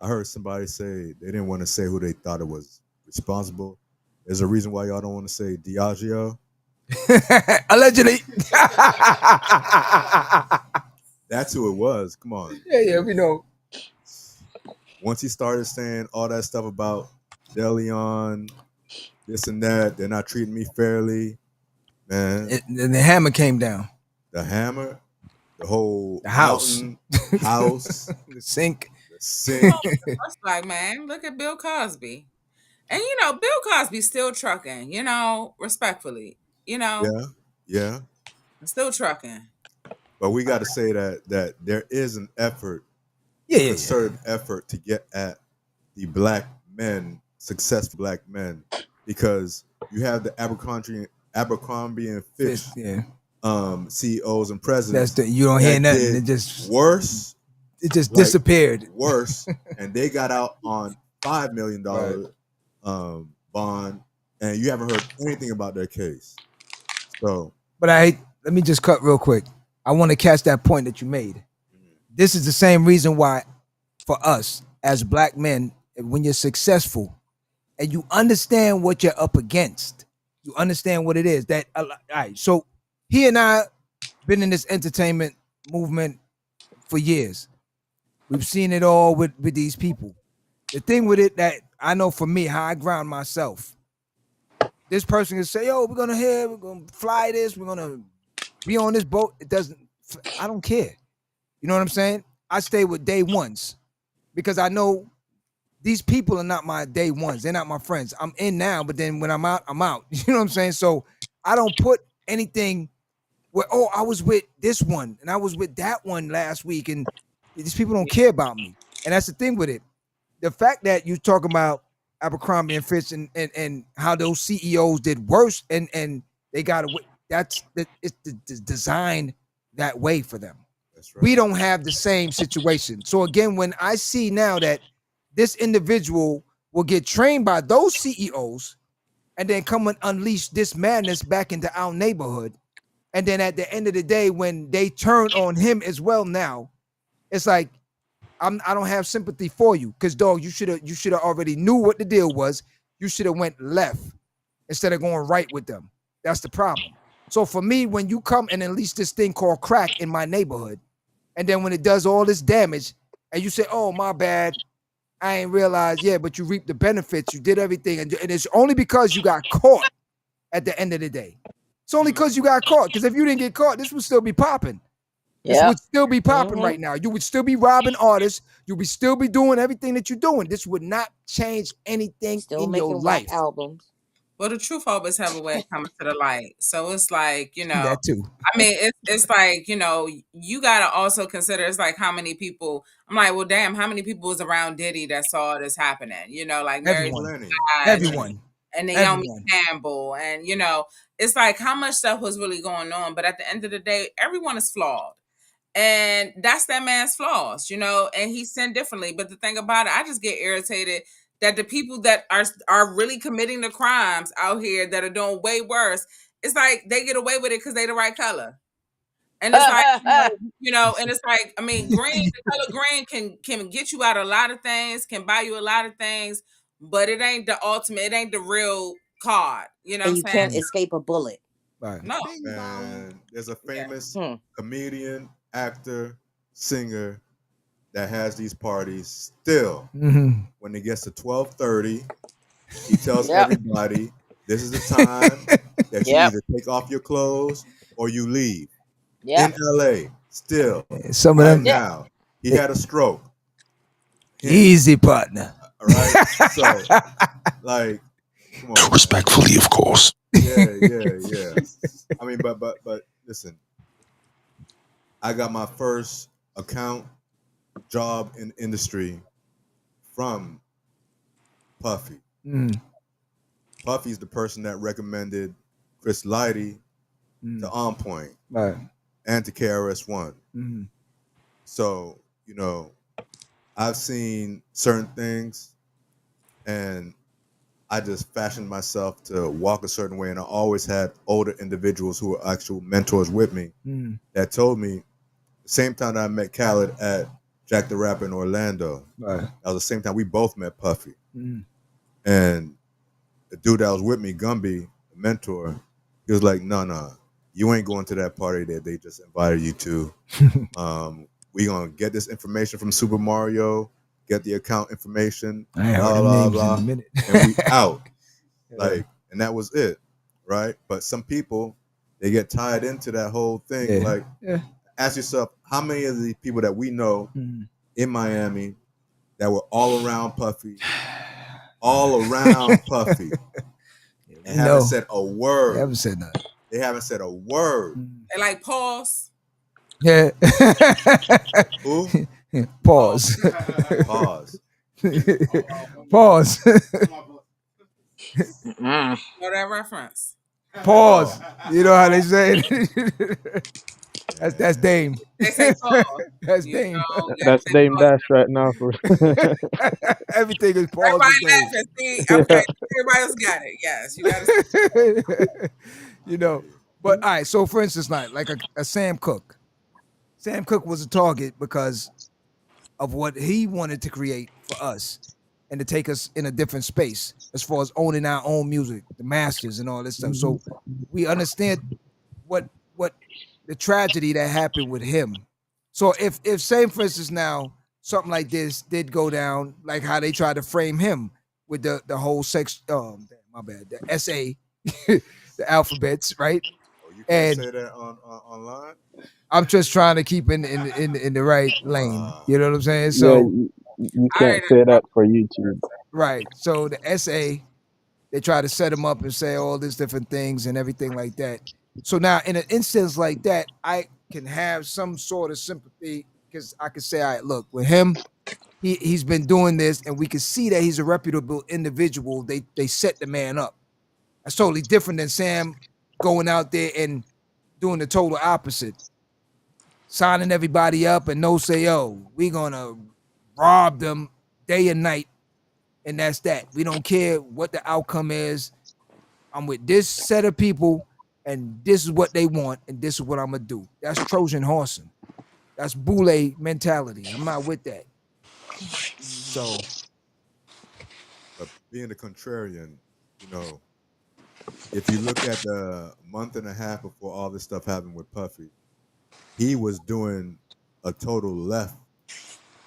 I heard somebody say they didn't want to say who they thought it was responsible. There's a reason why y'all don't want to say Diageo. Allegedly. That's who it was. Come on. Yeah, we know. Once he started saying all that stuff about DeLeon, this and that, they're not treating me fairly, man. And the hammer came down. The hammer, the whole house, the sink. It's like, man, look at Bill Cosby. And Bill Cosby's still trucking, respectfully. Yeah. Still trucking. But we got to say that there is an effort, concerted effort to get at the black men, successful black men, because you have the Abercrombie and Fitch CEOs and presidents. You don't hear nothing. It just worse. It just disappeared. Worse, and they got out on $5 million bond, and you haven't heard anything about their case. So, but let me just cut real quick. I want to catch that point that you made. This is the same reason why, for us as black men when you're successful and you understand what you're up against, you understand what it is. That all right. So he and I been in this entertainment movement for years. We've seen it all with these people. The thing with it that I know for me, how I ground myself. This person can say, "Yo, we're gonna fly this, we're gonna be on this boat." It doesn't. I don't care. You know what I'm saying? I stay with day ones because I know these people are not my day ones. They're not my friends. I'm in now, but then when I'm out, I'm out. You know what I'm saying? So I don't put anything where, oh, I was with this one and I was with that one last week, and these people don't care about me. And that's the thing with it. The fact that you talk about Abercrombie and Fitch and how those CEOs did worse and they got away. It's designed that way for them. That's right. We don't have the same situation. So again, when I see now that this individual will get trained by those CEOs and then come and unleash this madness back into our neighborhood, and then at the end of the day, when they turn on him as well, now it's like I don't have sympathy for you because, dog, you should have already knew what the deal was. You should have went left instead of going right with them. That's the problem. So for me, when you come and unleash this thing called crack in my neighborhood, and then when it does all this damage, and you say, "Oh, my bad, I ain't realized," yeah, but you reap the benefits. You did everything, and it's only because you got caught at the end of the day. It's only because you got caught. Because if you didn't get caught, this would still be popping. This would still be popping right now. You would still be robbing artists. You would still be doing everything that you're doing. This would not change anything in your life. Albums. Well, the truth always have a way of coming to the light. So it's like, you know, that too. I mean, it's like, you know, you got to also consider, it's like how many people, I'm like, well, damn, how many people was around Diddy that saw this happening? You know, like Mary Everyone. and Naomi Campbell. And, you know, it's like how much stuff was really going on. But at the end of the day, everyone is flawed. And that's that man's flaws, you know, and he sinned differently. But the thing about it, I just get irritated that the people that are really committing the crimes out here that are doing way worse, it's like they get away with it because they the right color. And it's like, you know, and it's like, I mean, green, the color green can get you out a lot of things, can buy you a lot of things, but it ain't the ultimate, it ain't the real card. You know and what you I'm saying? can't escape a bullet. Right. No. And there's a famous comedian, actor, singer that has these parties still. When it gets to 12:30, he tells everybody, this is the time that you either take off your clothes or you leave. In LA, still. Some of them now. He had a stroke. Easy, partner. All right. So, like, come on. Respectfully, of course. Yeah. I mean, but listen, I got my first account job in industry from Puffy. Puffy's the person that recommended Chris Lighty to On Point and to KRS-One. So, you know, I've seen certain things and I just fashioned myself to walk a certain way. And I always had older individuals who were actual mentors with me that told me, the same time that I met Khaled at Jack the Rapper in Orlando, that was the same time we both met Puffy. And the dude that was with me, Gumby, the mentor, he was like, no, you ain't going to that party that they just invited you to. We gonna get this information from Super Mario, get the account information, blah, blah, and we out. Like, and that was it, right? But some people, they get tied into that whole thing. Like, ask yourself, how many of the people that we know in Miami that were all around Puffy, and haven't said a word? They haven't said nothing. They haven't said a word. They like pause. Yeah. Who? Pause. Pause. Pause. Know that reference? Pause. You know how they say it? That's Dame. They say pause. That's Dame. That's Dame Dash right now. For everything is pause. Everybody laughing. See, okay, everybody else got it. Yes, you got it. You know, but all right. So, for instance, like a Sam Cooke. Sam Cooke was a target because of what he wanted to create for us. and to take us in a different space as far as owning our own music, the masters and all this stuff. So we understand what the tragedy that happened with him. So if say for instance now something like this did go down, like how they tried to frame him with the whole sex my bad, the SA, the alphabets, right? Oh, you can't And say that on online. I'm just trying to keep in the right lane. You know what I'm saying? Yeah, So you can't say that for YouTube. right. So the SA, they try to set him up and say all these different things and everything like that. So now in an instance like that, I can have some sort of sympathy because I can say, all right, look, with him, he's been doing this, and we can see that he's a reputable individual. They set the man up. That's totally different than Sam going out there and doing the total opposite. Signing everybody up and no say, yo, we gonna rob them day and night, and that's that. We don't care what the outcome is. I'm with this set of people, and this is what they want, and this is what I'm gonna do. That's Trojan horsing. That's Boule mentality. I'm not with that. So, But being a contrarian, if you look at the month and a half before all this stuff happened with Puffy, he was doing a total left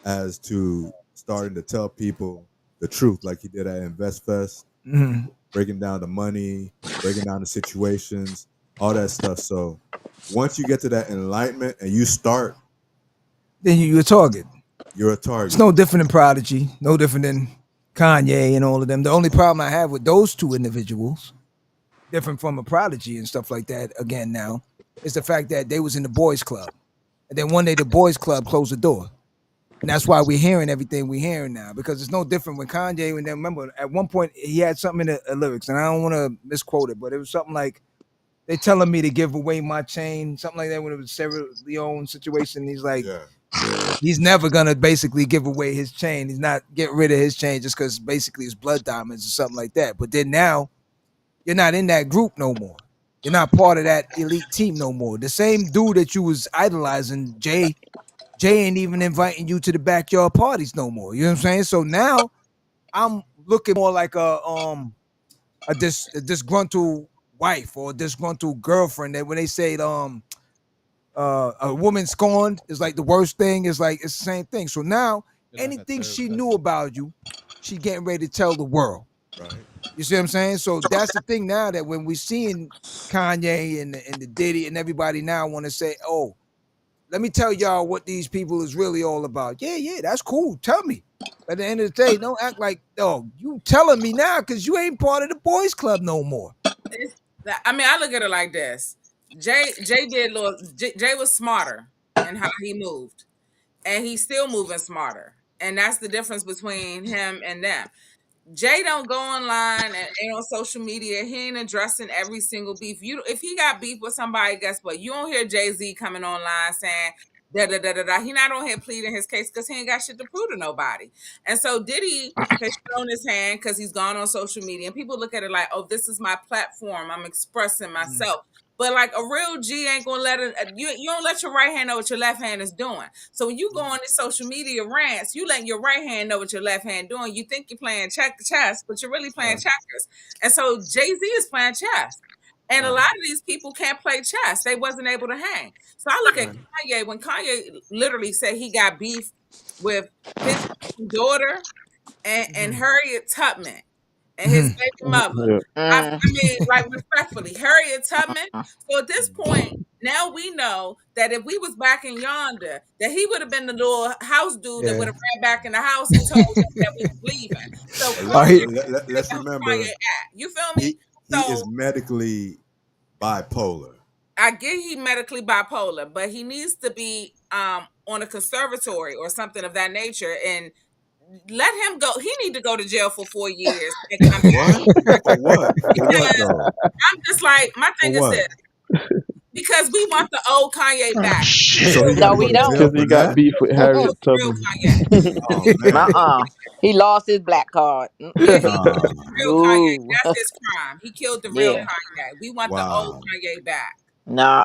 as to starting to tell people the truth, like he did at InvestFest, breaking down the money, breaking down the situations, all that stuff. So once you get to that enlightenment and you start, then you're a target. You're a target. It's no different than Prodigy, no different than Kanye and all of them. The only problem I have with those two individuals, different from a Prodigy and stuff like that, again now, is the fact that they was in the boys club. And then one day the boys club closed the door. And that's why we're hearing everything we're hearing now, because it's no different when Kanye, and then remember at one point he had something in the lyrics, and I don't want to misquote it, but it was something like, they telling me to give away my chain, something like that, when it was Sarah Leone situation. He's like, he's never gonna basically give away his chain. He's not getting rid of his chain just because basically it's blood diamonds or something like that. But then now you're not in that group no more. You're not part of that elite team no more. The same dude that you was idolizing, Jay ain't even inviting you to the backyard parties no more. You know what I'm saying? So now I'm looking more like a disgruntled wife or a disgruntled girlfriend, that when they say a woman scorned is like the worst thing, is like it's the same thing. So now anything she knew about you, she getting ready to tell the world. Right. You see what I'm saying? So that's the thing now, that when we seeing Kanye and the Diddy and everybody now want to say, oh, let me tell y'all what these people is really all about. Yeah, that's cool. Tell me. At the end of the day, don't act like, oh, you telling me now because you ain't part of the boys club no more. I look at it like this. Jay was smarter in how he moved, and he's still moving smarter. And that's the difference between him and them. Jay don't go online and ain't on social media. He ain't addressing every single beef. If he got beef with somebody, guess what? You don't hear Jay-Z coming online saying da da da da da. He not on here pleading his case because he ain't got shit to prove to nobody. And so Diddy has shown his hand because he's gone on social media, and people look at it like, oh, this is my platform. I'm expressing myself. But like a real G ain't gonna let it. You don't let your right hand know what your left hand is doing. So when you go on these social media rants, you letting your right hand know what your left hand doing. You think you're playing chess, but you're really playing checkers. And so Jay-Z is playing chess, and a lot of these people can't play chess. They wasn't able to hang. So I look at Kanye, when Kanye literally said he got beef with his daughter and Harriet Tubman and his baby mother. I mean, like, respectfully, Harriet Tubman. So at this point, now we know that if we was back in yonder, that he would have been the little house dude that would have ran back in the house and told us that we was leaving. So let's remember, you feel me? He is medically bipolar. I get he medically bipolar, but he needs to be on a conservatory or something of that nature, and let him go. He need to go to jail for 4 years and come back. For what? I'm just like, my thing is this. Because we want the old Kanye back. No, we don't. Because he got beef with Harriet Tubman. He lost his black card. Real Kanye. That's his crime. He killed the real Kanye. We want the old Kanye back. Nah.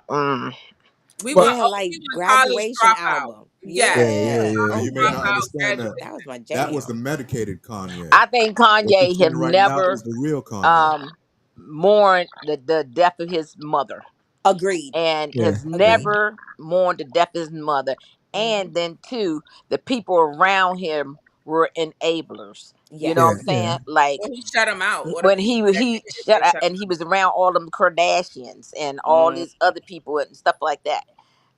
We want like graduation album. Yes. Now, you may not understand that. That was my jam. That was the medicated Kanye. I think What you're Kanye have seeing right now never is the real Kanye. mourned the death of his mother. Agreed. And Yeah, has never mourned the death of his mother. And then two, the people around him were enablers. You know what I'm saying? Like Well, he shut him out. when he shut up and he was around all them Kardashians and all these other people and stuff like that.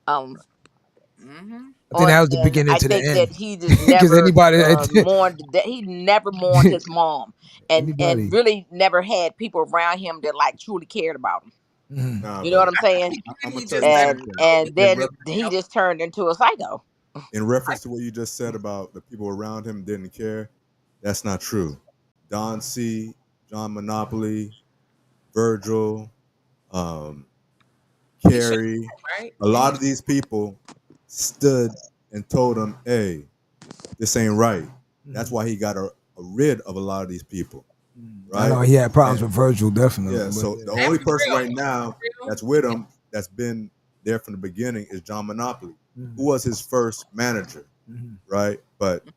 I think that was the beginning I to the think end. that he just Because never anybody, mourned. He never mourned his mom, and Anybody. really never had people around him that like truly cared about him. Nah, You know what I'm saying? I'm gonna tell you something. And then he just turned into a psycho. In reference to what you just said about the people around him didn't care, that's not true. Don C, John Monopoly, Virgil, Carrie, a lot of these people stood and told him, "Hey, this ain't right." That's why he got rid of a lot of these people. Right? I know he had problems with Virgil, definitely. Yeah. So the only person right now that's with him that's been there from the beginning is John Monopoly, who was his first manager, right? But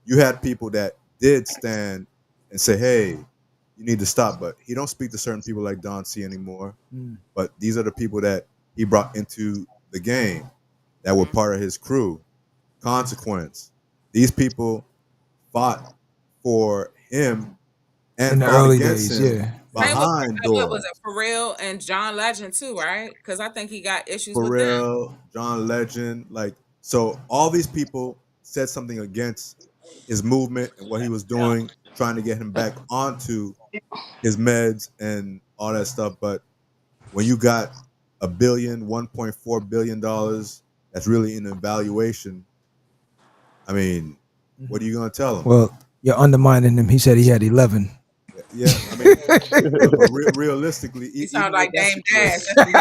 you had people that did stand and say, "Hey, you need to stop." But he don't speak to certain people like Don C anymore. But these are the people that he brought into the game that were part of his crew. Consequence. These people fought for him and in the fought early against days, him behind doors. Was it Pharrell and John Legend too, right? Because I think he got issues with them. Pharrell, John Legend, so all these people said something against his movement and what he was doing, trying to get him back onto his meds and all that stuff. But when you got $1.4 billion, that's really an evaluation. I mean, what are you gonna tell him? Well, you're undermining him. He said he had 11. Yeah, I mean, but realistically, he sounds like Dame Dash. That's the Dame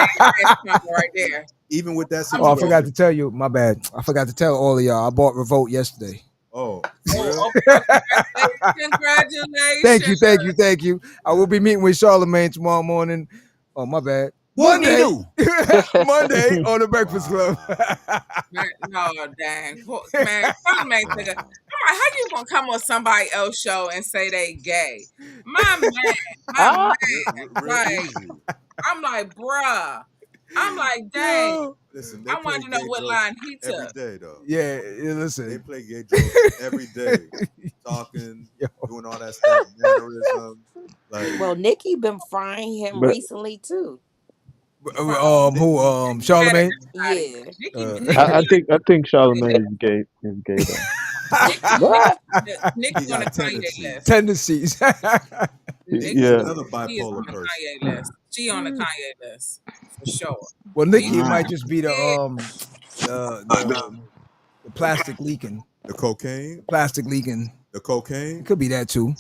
Dash right there. Even with that situation, oh, I forgot to tell you. My bad. I forgot to tell all of y'all. I bought Revolt yesterday. Oh, congratulations! Thank you. I will be meeting with Charlamagne tomorrow morning. Oh, my bad. Monday on the Breakfast Club. No, dang, man, Charlamagne nigga. How you gonna come on somebody else's show and say they gay? My man, I'm like, bruh. I'm like, dang. Listen, I want to know what line he took. Every day, though. Yeah, listen. They play gay jokes every day, talking, doing all that stuff, mannerisms. Well, Nikki been frying him recently too. Who? Charlamagne? Yeah. I think Charlamagne is gay. What? Nick's on the Kanye list. Tendencies. Yeah. Another bipolar person. She on the Kanye list for sure. Well, Nikki might just be the plastic leaking. The cocaine? Plastic leaking. The cocaine? It could be that too.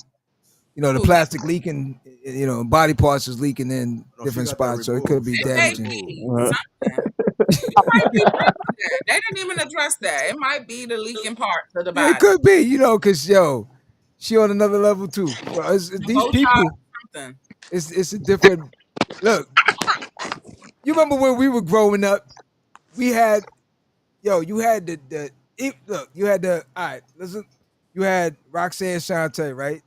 You know, the plastic leaking, body parts is leaking in different spots, so it could be damaging. They didn't even address that. It might be the leaking part of the body. It could be, because she on another level too. Well, these people, it's a different look. You remember when we were growing up? We had, you had you had Roxanne Shante, right?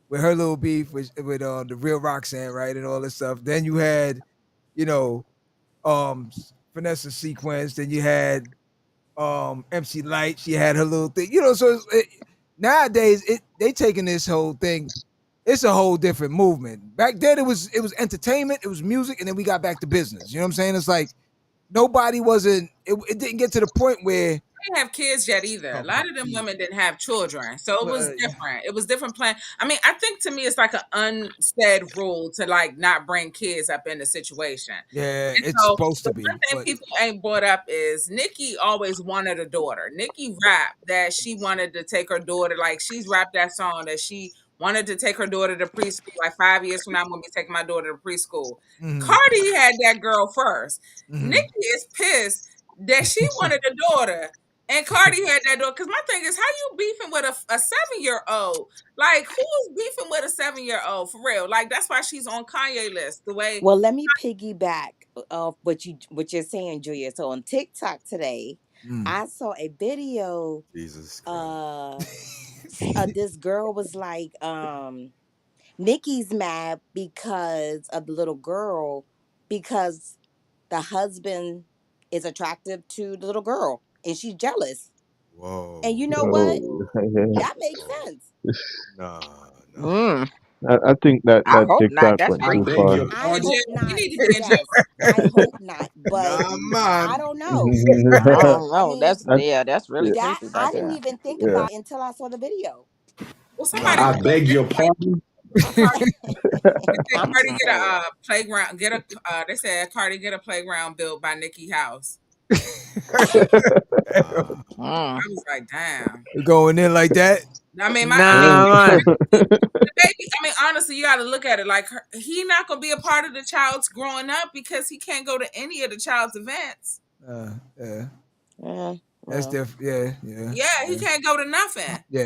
With her little beef with the real Roxanne, right, and all this stuff. Then you had, Vanessa Sequence. Then you had MC Light. She had her little thing, So nowadays, they taking this whole thing. It's a whole different movement. Back then, it was entertainment, it was music, and then we got back to business. You know what I'm saying? It's like nobody wasn't. It didn't get to the point where. Didn't have kids yet either. A lot of them women didn't have children, so it was different. It was different plan. I mean, I think to me it's like an unsaid rule to not bring kids up in the situation. Yeah, it's supposed to be. One thing people ain't brought up is Nikki always wanted a daughter. Nikki rapped that she wanted to take her daughter. She's rapped that song that she wanted to take her daughter to preschool. 5 years from now, I'm gonna be taking my daughter to preschool. Cardi had that girl first. Nikki is pissed that she wanted a daughter. And Cardi had that daughter. Because my thing is, how you beefing with a 7-year-old? Who's beefing with a 7-year-old for real? That's why she's on Kanye list. The way. Well, let me piggyback off what you're saying, Julia. So on TikTok today, I saw a video. Jesus Christ. This girl was like, Nikki's mad because of the little girl because the husband is attractive to the little girl and she's jealous. Whoa. And you know what? yeah. That makes sense. Nah. I think that I hope not. TikTok That's went too freaky. far. I Or hope Jill, not. you need to get in Yes, I hope not. But Nah, man. I don't know. I don't know. mean, That's really that creepy I right didn't there. even think about it until I saw the video. Well, somebody Nah. I beg your pardon. I'm Cardi just get saying. a playground. They said Cardi get a playground built by Nikki House. I was like, damn. Going in like that? I mean, Nah, the baby. I mean, honestly, you got to look at it like he not gonna be a part of the child's growing up because he can't go to any of the child's events. Yeah. That's different. Yeah. Yeah, he can't go to nothing. Yeah.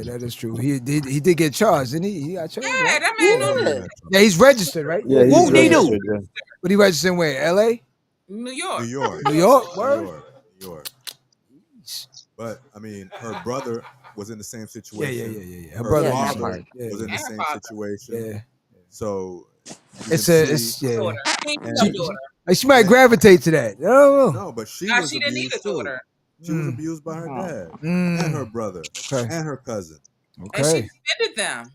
That is true. He did get charged, didn't he? He got charged. Yeah, Right? that man know Yeah, he's registered, right? Yeah, he's Whoop-de-doo. registered, yeah. But he registered where? L.A. New York. New York. Word? New York. But I mean, her brother was in the same situation. Yeah. Her brother father yeah. was in the And her same father. situation. Yeah. So It's Daughter. She ain't no daughter. Like she might gravitate to that. I don't know. No, but she Nah, was she didn't need a abused too. daughter. She was abused by her dad and her brother and her cousin. And she defended them.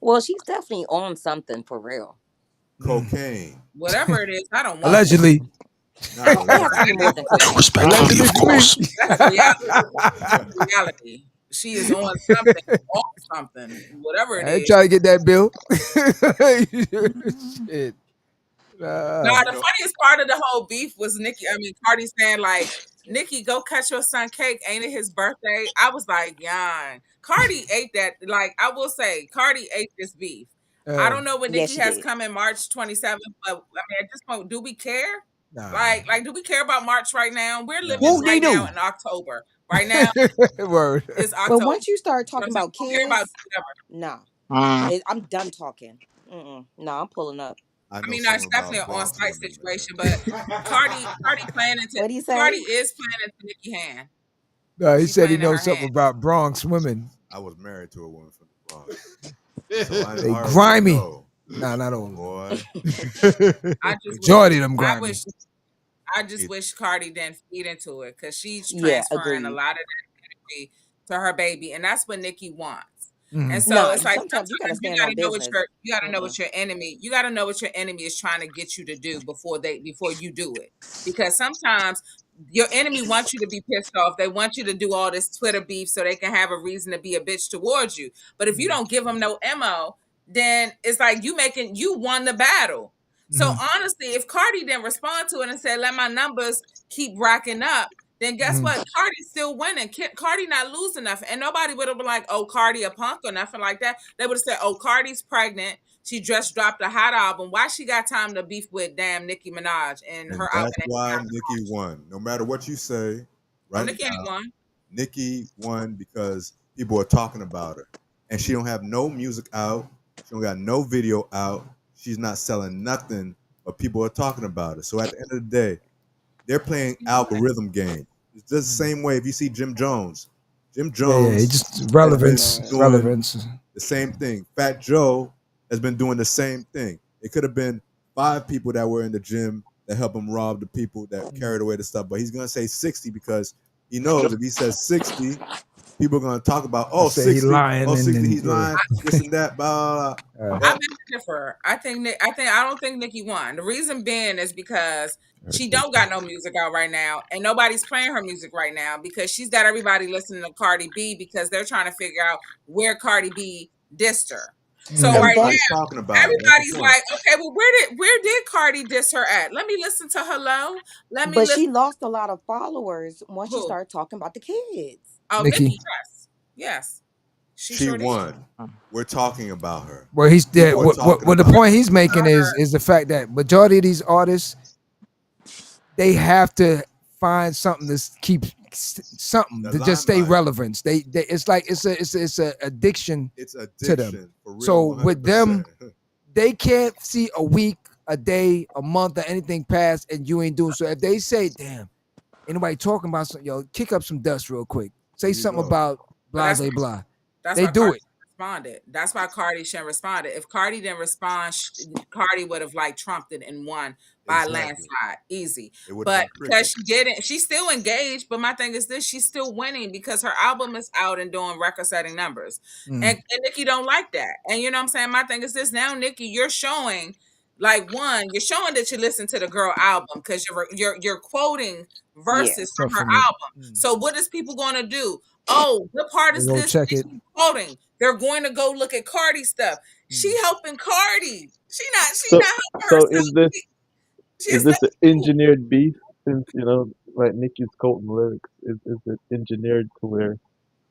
Well, she's definitely on something for real. Cocaine. Whatever it is, I don't want Allegedly. Nah, It has to be more than cocaine. Respectfully, of course. That's reality. That's reality. She is on something, whatever it I ain't is. trying to get that bill. Shit. Nah, the funniest part of the whole beef was Cardi saying like, Nikki, go cut your son cake. Ain't it his birthday? I was like, yawn. Cardi ate that. Like, I will say, Cardi ate this beef. I don't know what Yes, Nikki she has did. come in March 27th, but I mean, at this point, do we care? Nah. Like, do we care about March right now? We're living right now in October. Right now, Word. it's October. But once you start So talking I'm about saying, don't care about kids, whatever. I'm done talking. No, I'm pulling up. I I mean, no, it's something definitely an about Bronx on-site women, situation, but Cardi playing into What'd he say? Cardi is playing into Nicki hand. No, he She's said he playing in her knows something hand. about Bronx women. I was married to a woman from the Bronx. So I They already grimy. know. Nah, not all. Boy. Majority of them grimy. I just wish Cardi didn't feed into it because she's Yeah, transferring a agreed. lot of that energy to her baby, and that's what Nicki wants. Mhm. And so No, it's like sometimes you gotta you stand gotta on know what business. you gotta know what your enemy is trying to get you to do before you do it. Because sometimes your enemy wants you to be pissed off. They want you to do all this Twitter beef so they can have a reason to be a bitch towards you. But if you don't give them no ammo, then it's like you won the battle. So honestly, if Cardi didn't respond to it and said, let my numbers keep racking up, then guess what? Cardi's still winning. Cardi not losing nothing. And nobody would have been like, oh, Cardi a punk or nothing like that. They would have said, oh, Cardi's pregnant. She just dropped a hot album. Why she got time to beef with damn Nicki Minaj and her album? That's why Nicki won. No matter what you say, right Nicki now, ain't won. Nicki won because people are talking about her. And she don't have no music out. She don't got no video out. She's not selling nothing, but people are talking about her. So at the end of the day, they're playing algorithm game. It's just the same way if you see Jim Jones. Jim Jones Yeah, just relevance. has been doing Relevance. the same thing. Fat Joe has been doing the same thing. It could have been 5 people that were in the gym that helped him rob the people that carried away the stuff, but he's gonna say 60 because he knows if he says 60, people are gonna talk about 60, he's lying 60, he's yeah. lying, this and that, blah, blah, blah. I beg to differ. I don't think Nicki won. The reason being is because she don't got no music out right now, and nobody's playing her music right now because she's got everybody listening to Cardi B because they're trying to figure out where Cardi B dissed her. So right now, talking about everybody's like, okay, well, where did Cardi diss her at? Let me listen to Hello. But she lost a lot of followers once she started talking about the kids. Oh, Nicki. Yes. She She sure won. We're talking about her. Well, he's there. People are talking What the about point her. he's making is the fact that majority of these artists, they have to find something to keep something The to just stay limelight. relevant. They it's like it's a addiction. It's to addiction. them. For real, So with them, 100%. they can't see a week, a day, a month, or anything pass, and you ain't doing so. If they say, "Damn, Anybody talking about some, yo, kick up some dust real quick. Say There you something go. about But blase blah. That's They why do Cardi it. responded. That's why Cardi shouldn't respond. If Cardi didn't respond, Cardi would have like trumped it and won by a landslide, easy. It would have But been because cricket. she didn't, she's still engaged. But my thing is this: she's still winning because her album is out and doing record-setting numbers. And Nicki don't like that. And you know what I'm saying? My thing is this: now, Nicki, you're showing. Like you're showing that you listen to the girl album because you're quoting verses from her album. So what is people going to do? Oh, what part is this Nicki quoting? They're going to go look at Cardi stuff. She helping Cardi. She not helping herself. Is this an engineered beef? Since like Nicki's quoting lyrics, is it engineered to where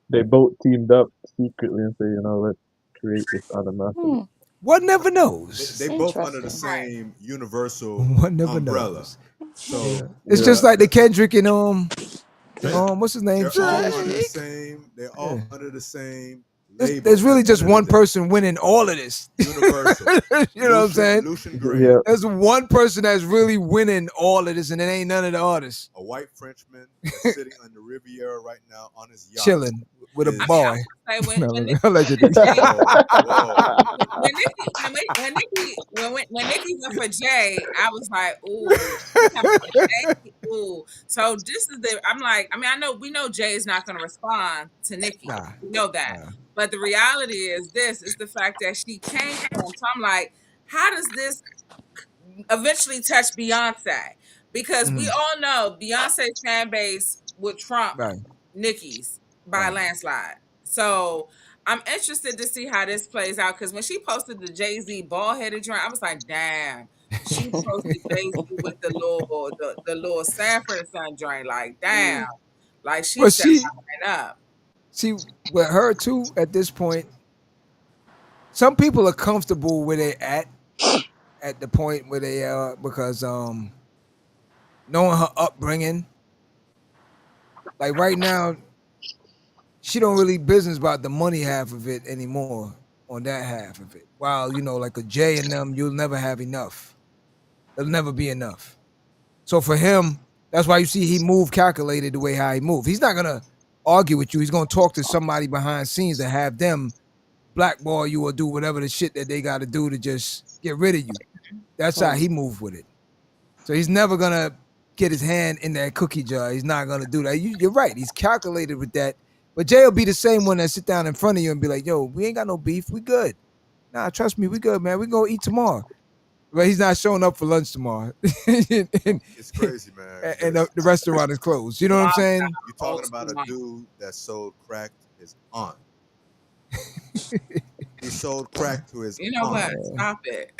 they both teamed up secretly and say, let's create this animosity? One never knows. They both under the same universal One never umbrella. knows. So it's just like the Kendrick and what's his name? They're all under the same. They're all under the same. There's really just one person winning all of this. Universal. You know what I'm saying? Lucian Gray. Yeah. There's one person that's really winning all of this, and it ain't none of the artists. A white Frenchman that's sitting on the Riviera right now on his yacht, chilling with a boy. When Nicki went for Jay, I was like, ooh. So this is we know Jay is not going to respond to Nicki. We know that. But the reality is the fact that she came for him. So I'm like, how does this eventually touch Beyonce? Because we all know Beyonce's fan base would trump Nicki's by a landslide. So I'm interested to see how this plays out. Because when she posted the Jay-Z bald-headed joint, I was like, damn. She posted Jay-Z with the little Sanford and Son joint. Like, damn. Like she set up. See, with her too, at this point, some people are comfortable where they at the point where they are because knowing her upbringing, like right now, she don't really business about the money half of it anymore on that half of it. While, like a Jay and them, you'll never have enough. There'll never be enough. So for him, that's why you see he moved calculated the way how he moved. He's not going to argue with you. He's going to talk to somebody behind scenes and have them blackball you or do whatever the shit that they got to do to just get rid of you. That's how he moved with it. So he's never going to get his hand in that cookie jar. He's not going to do that. You're right. He's calculated with that. But Jay will be the same one that sit down in front of you and be like, yo, we ain't got no beef. We good. Nah, trust me. We good, man. We going to eat tomorrow. But he's not showing up for lunch tomorrow. It's crazy, man. And the restaurant is closed. You know what I'm saying? You're talking about a dude that sold crack to his aunt. He sold crack to his aunt. You know what? Stop it.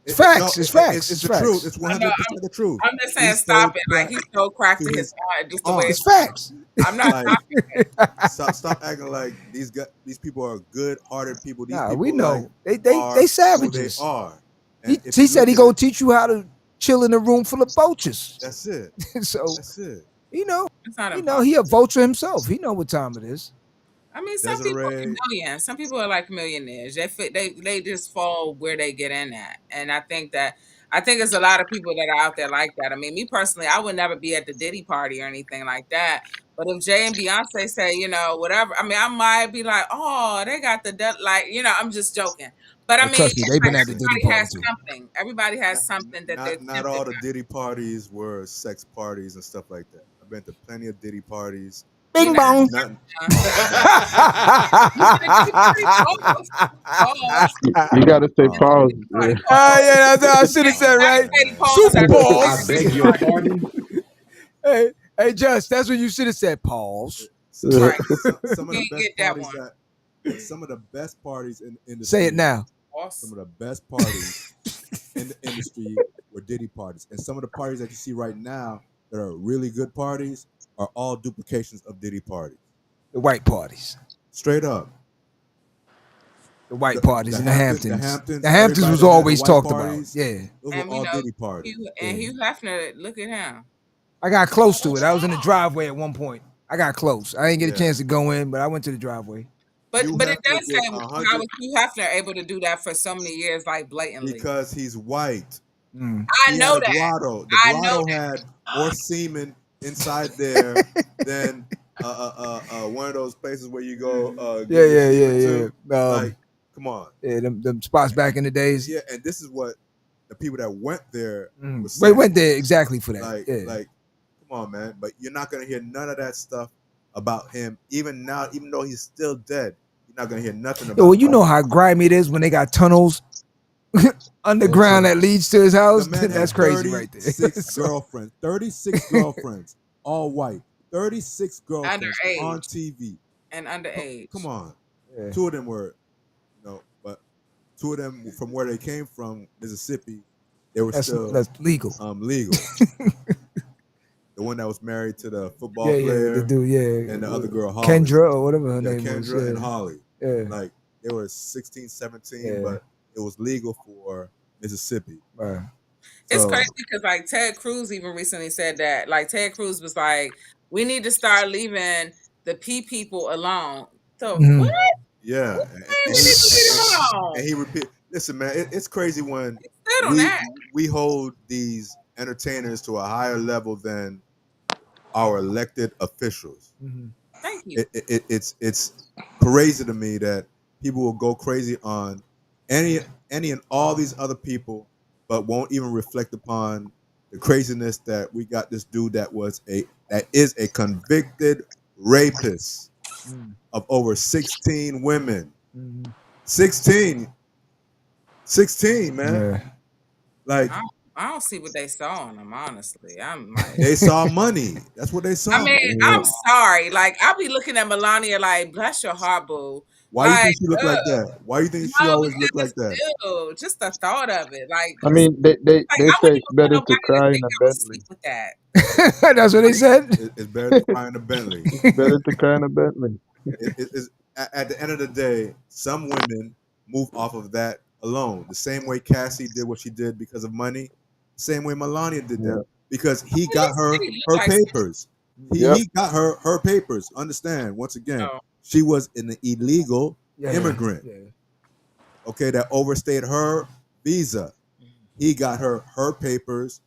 It's facts. It's facts. It's the truth. It's 100% the truth. I'm just saying, stop it. Like he sold crack to his aunt. Just the way it's facts. I'm not. Stop acting like these people are good-hearted people. These people, we know like, they savages. They are. He said he gonna teach you how to chill in a room full of vultures. That's it. So that's it. He a vulture himself. He know what time it is. I mean, some people are millions. Some people are like millionaires. They just fall where they get in at. And I think it's a lot of people that are out there like that. I mean, me personally, I would never be at the Diddy party or anything like that. But if Jay and Beyonce say, whatever, I mean, I might be like, oh, they got I'm just joking. But I mean, trust me, they've been at the Diddy party has too. something. Everybody has something that not all the Diddy parties were sex parties and stuff like that. I've been to plenty of Diddy parties. Bing bong. You gotta say pause. Yeah, that's what I should have said, right? Super Bowl. I beg your pardon. Hey, Just, that's what you should have said. Pause. Some of the best parties in the industry. Say it now. Some of the best parties in the industry were Diddy parties, and some of the parties that you see right now that are really good parties are all duplications of Diddy parties. The white parties. Straight up. The white parties in the Hamptons. The Hamptons was always talked about. Yeah. Those were all Diddy parties. Hugh Hefner, look at him. I got close to it. I was in the driveway at one point. I got close. I didn't get a chance to go in, but I went to the driveway. But it does say how was Hugh Hefner able to do that for so many years, like blatantly? Because he's white. I know that. The Grotto had more semen inside there than one of those places where you go Yeah. like, come on. Yeah, them spots back in the days. Yeah, and this is what the people that went there was They saying. went there exactly for that. Like, come on, man. But you're not gonna hear none of that stuff about him. Even now, even though he's still dead, you're not gonna hear nothing about well, you know how grimy it is when they got tunnels underground that leads to his house. That's crazy right there. 36 girlfriends, 36 girlfriends, all white. 36 girlfriends Underage. on TV. And underage. Come on. Yeah. 2 of them were, but 2 of them from where they came from, Mississippi, they were That's legal. Legal. The one that was married to the football player, the dude, and the other girl, Holly. Kendra or whatever her name was. Kendra and Holly. Yeah. Like, they were 16, 17, but it was legal for Mississippi. Right. It's crazy because like Ted Cruz even recently said that. Like Ted Cruz was like, we need to start leaving the people alone. So what? Yeah. And he repeat. Listen, man, it's crazy when we hold these entertainers to a higher level than our elected officials. Thank you. It's crazy to me that people will go crazy on any and all these other people, but won't even reflect upon the craziness that we got this dude that is a convicted rapist of over 16 women. 16, man. Yeah. Like, I don't see what they saw in him, honestly. I'm like, they saw money. That's what they saw. I mean, I'm sorry. Like, I'll be looking at Melania like, bless your heart, boo. Why do you think she looked like that? Why do you think she always looked like that? Still, just the thought of it. Like, I mean, they say it's better to cry in a Bentley. with that. That's what they said. It's better to cry in a Bentley. It's better to cry in a Bentley. At the end of the day, some women move off of that alone. The same way Cassie did what she did because of money. Same way Melania did that because he got her papers. He got her papers. Understand? Once again, she was an illegal immigrant. Okay, that overstayed her visa. He got her papers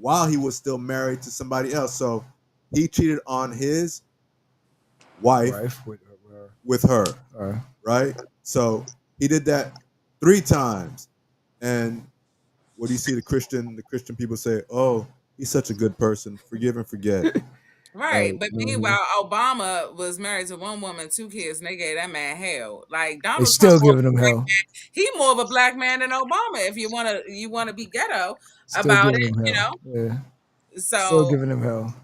while he was still married to somebody else. So he cheated on his wife with her. Right? So he did that 3 times. And what do you see the Christian people say? Oh, he's such a good person. Forgive and forget. Right, but meanwhile, Obama was married to one woman, 2 kids, and they gave that man hell. Like Donald They still Trump, giving him hell. He more of a black man than Obama. If you wanna be ghetto Still about giving it, him hell. Yeah. So Still giving him hell.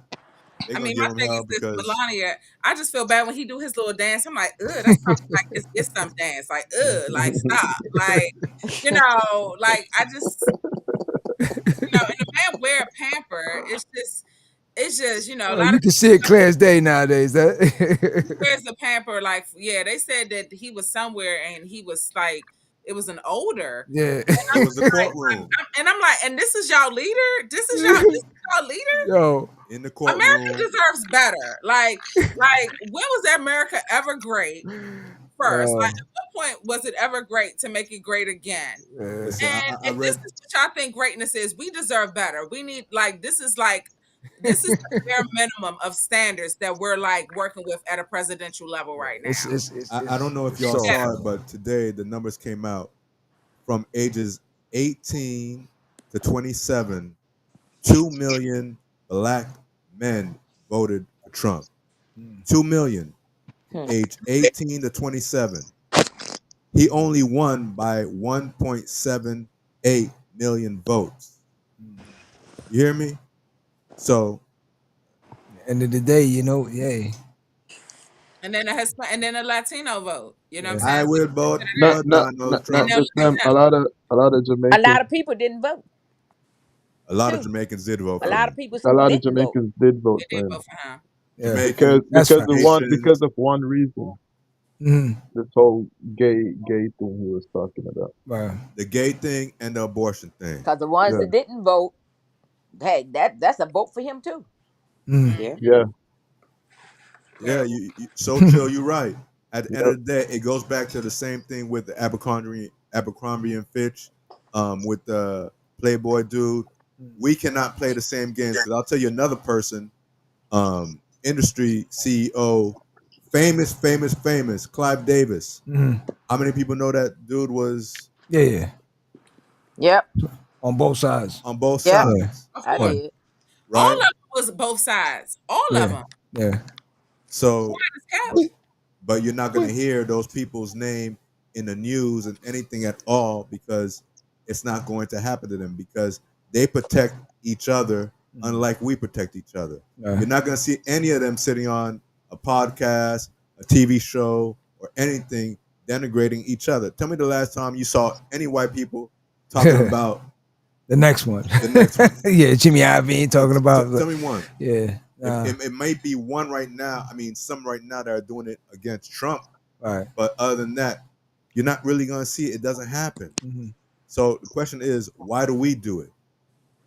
I mean, my thing is this Melania. I just feel bad when he do his little dance. I'm like, ugh, that's probably like his get some dance. Like, like stop. Like, like I just, and the man wear a pamper. It's just, a lot you of can see it clear as day nowadays. That where's the pamper? Like, they said that he was somewhere and he was like, it was an older. Yeah. It was a courtroom. And I'm like, and this is y'all leader? This is y'all leader? Yo. In the courtroom. America deserves better. Like when was America ever great? First, like at what point was it ever great to make it great again? Listen, And this is what y'all think greatness is. We deserve better. We need this is the bare minimum of standards that we're like working with at a presidential level right now. I don't know if y'all saw it, but today the numbers came out from ages 18 to 27. 2 million black men voted for Trump. 2 million, age 18 to 27. He only won by 1.78 million votes. You hear me? So, end of the day, yay. And then a Latino vote. You know what I'm I saying? will vote. Not just them. A lot of Jamaicans. A lot of people didn't vote. A lot of Jamaicans did vote for him. A lot of people did vote for him. Yeah. Because of one reason. This whole gay thing he was talking about. Wow. The gay thing and the abortion thing. Because the ones that didn't vote, hey, that's a vote for him too. Yeah. Yeah, you so chill. You're right. At the end of the day, it goes back to the same thing with the Abercrombie and Fitch, with the Playboy dude. We cannot play the same games. Because I'll tell you another person industry CEO, famous, Clive Davis. How many people know that dude was? Yeah. Yep. On both sides. On both Yep. sides. I did. Right? All of them was both sides. All of them. Yeah. So, but you're not going to hear those people's name in the news and anything at all because it's not going to happen to them because they protect each other unlike we protect each other. You're not going to see any of them sitting on a podcast, a TV show, or anything denigrating each other. Tell me the last time you saw any white people talking about the next one. The next one. Yeah, Jimmy Iovine talking about. Tell me one. Yeah. It may be one right now. I mean, some right now that are doing it against Trump. Right. But other than that, you're not really going to see it. It doesn't happen. So the question is, why do we do it?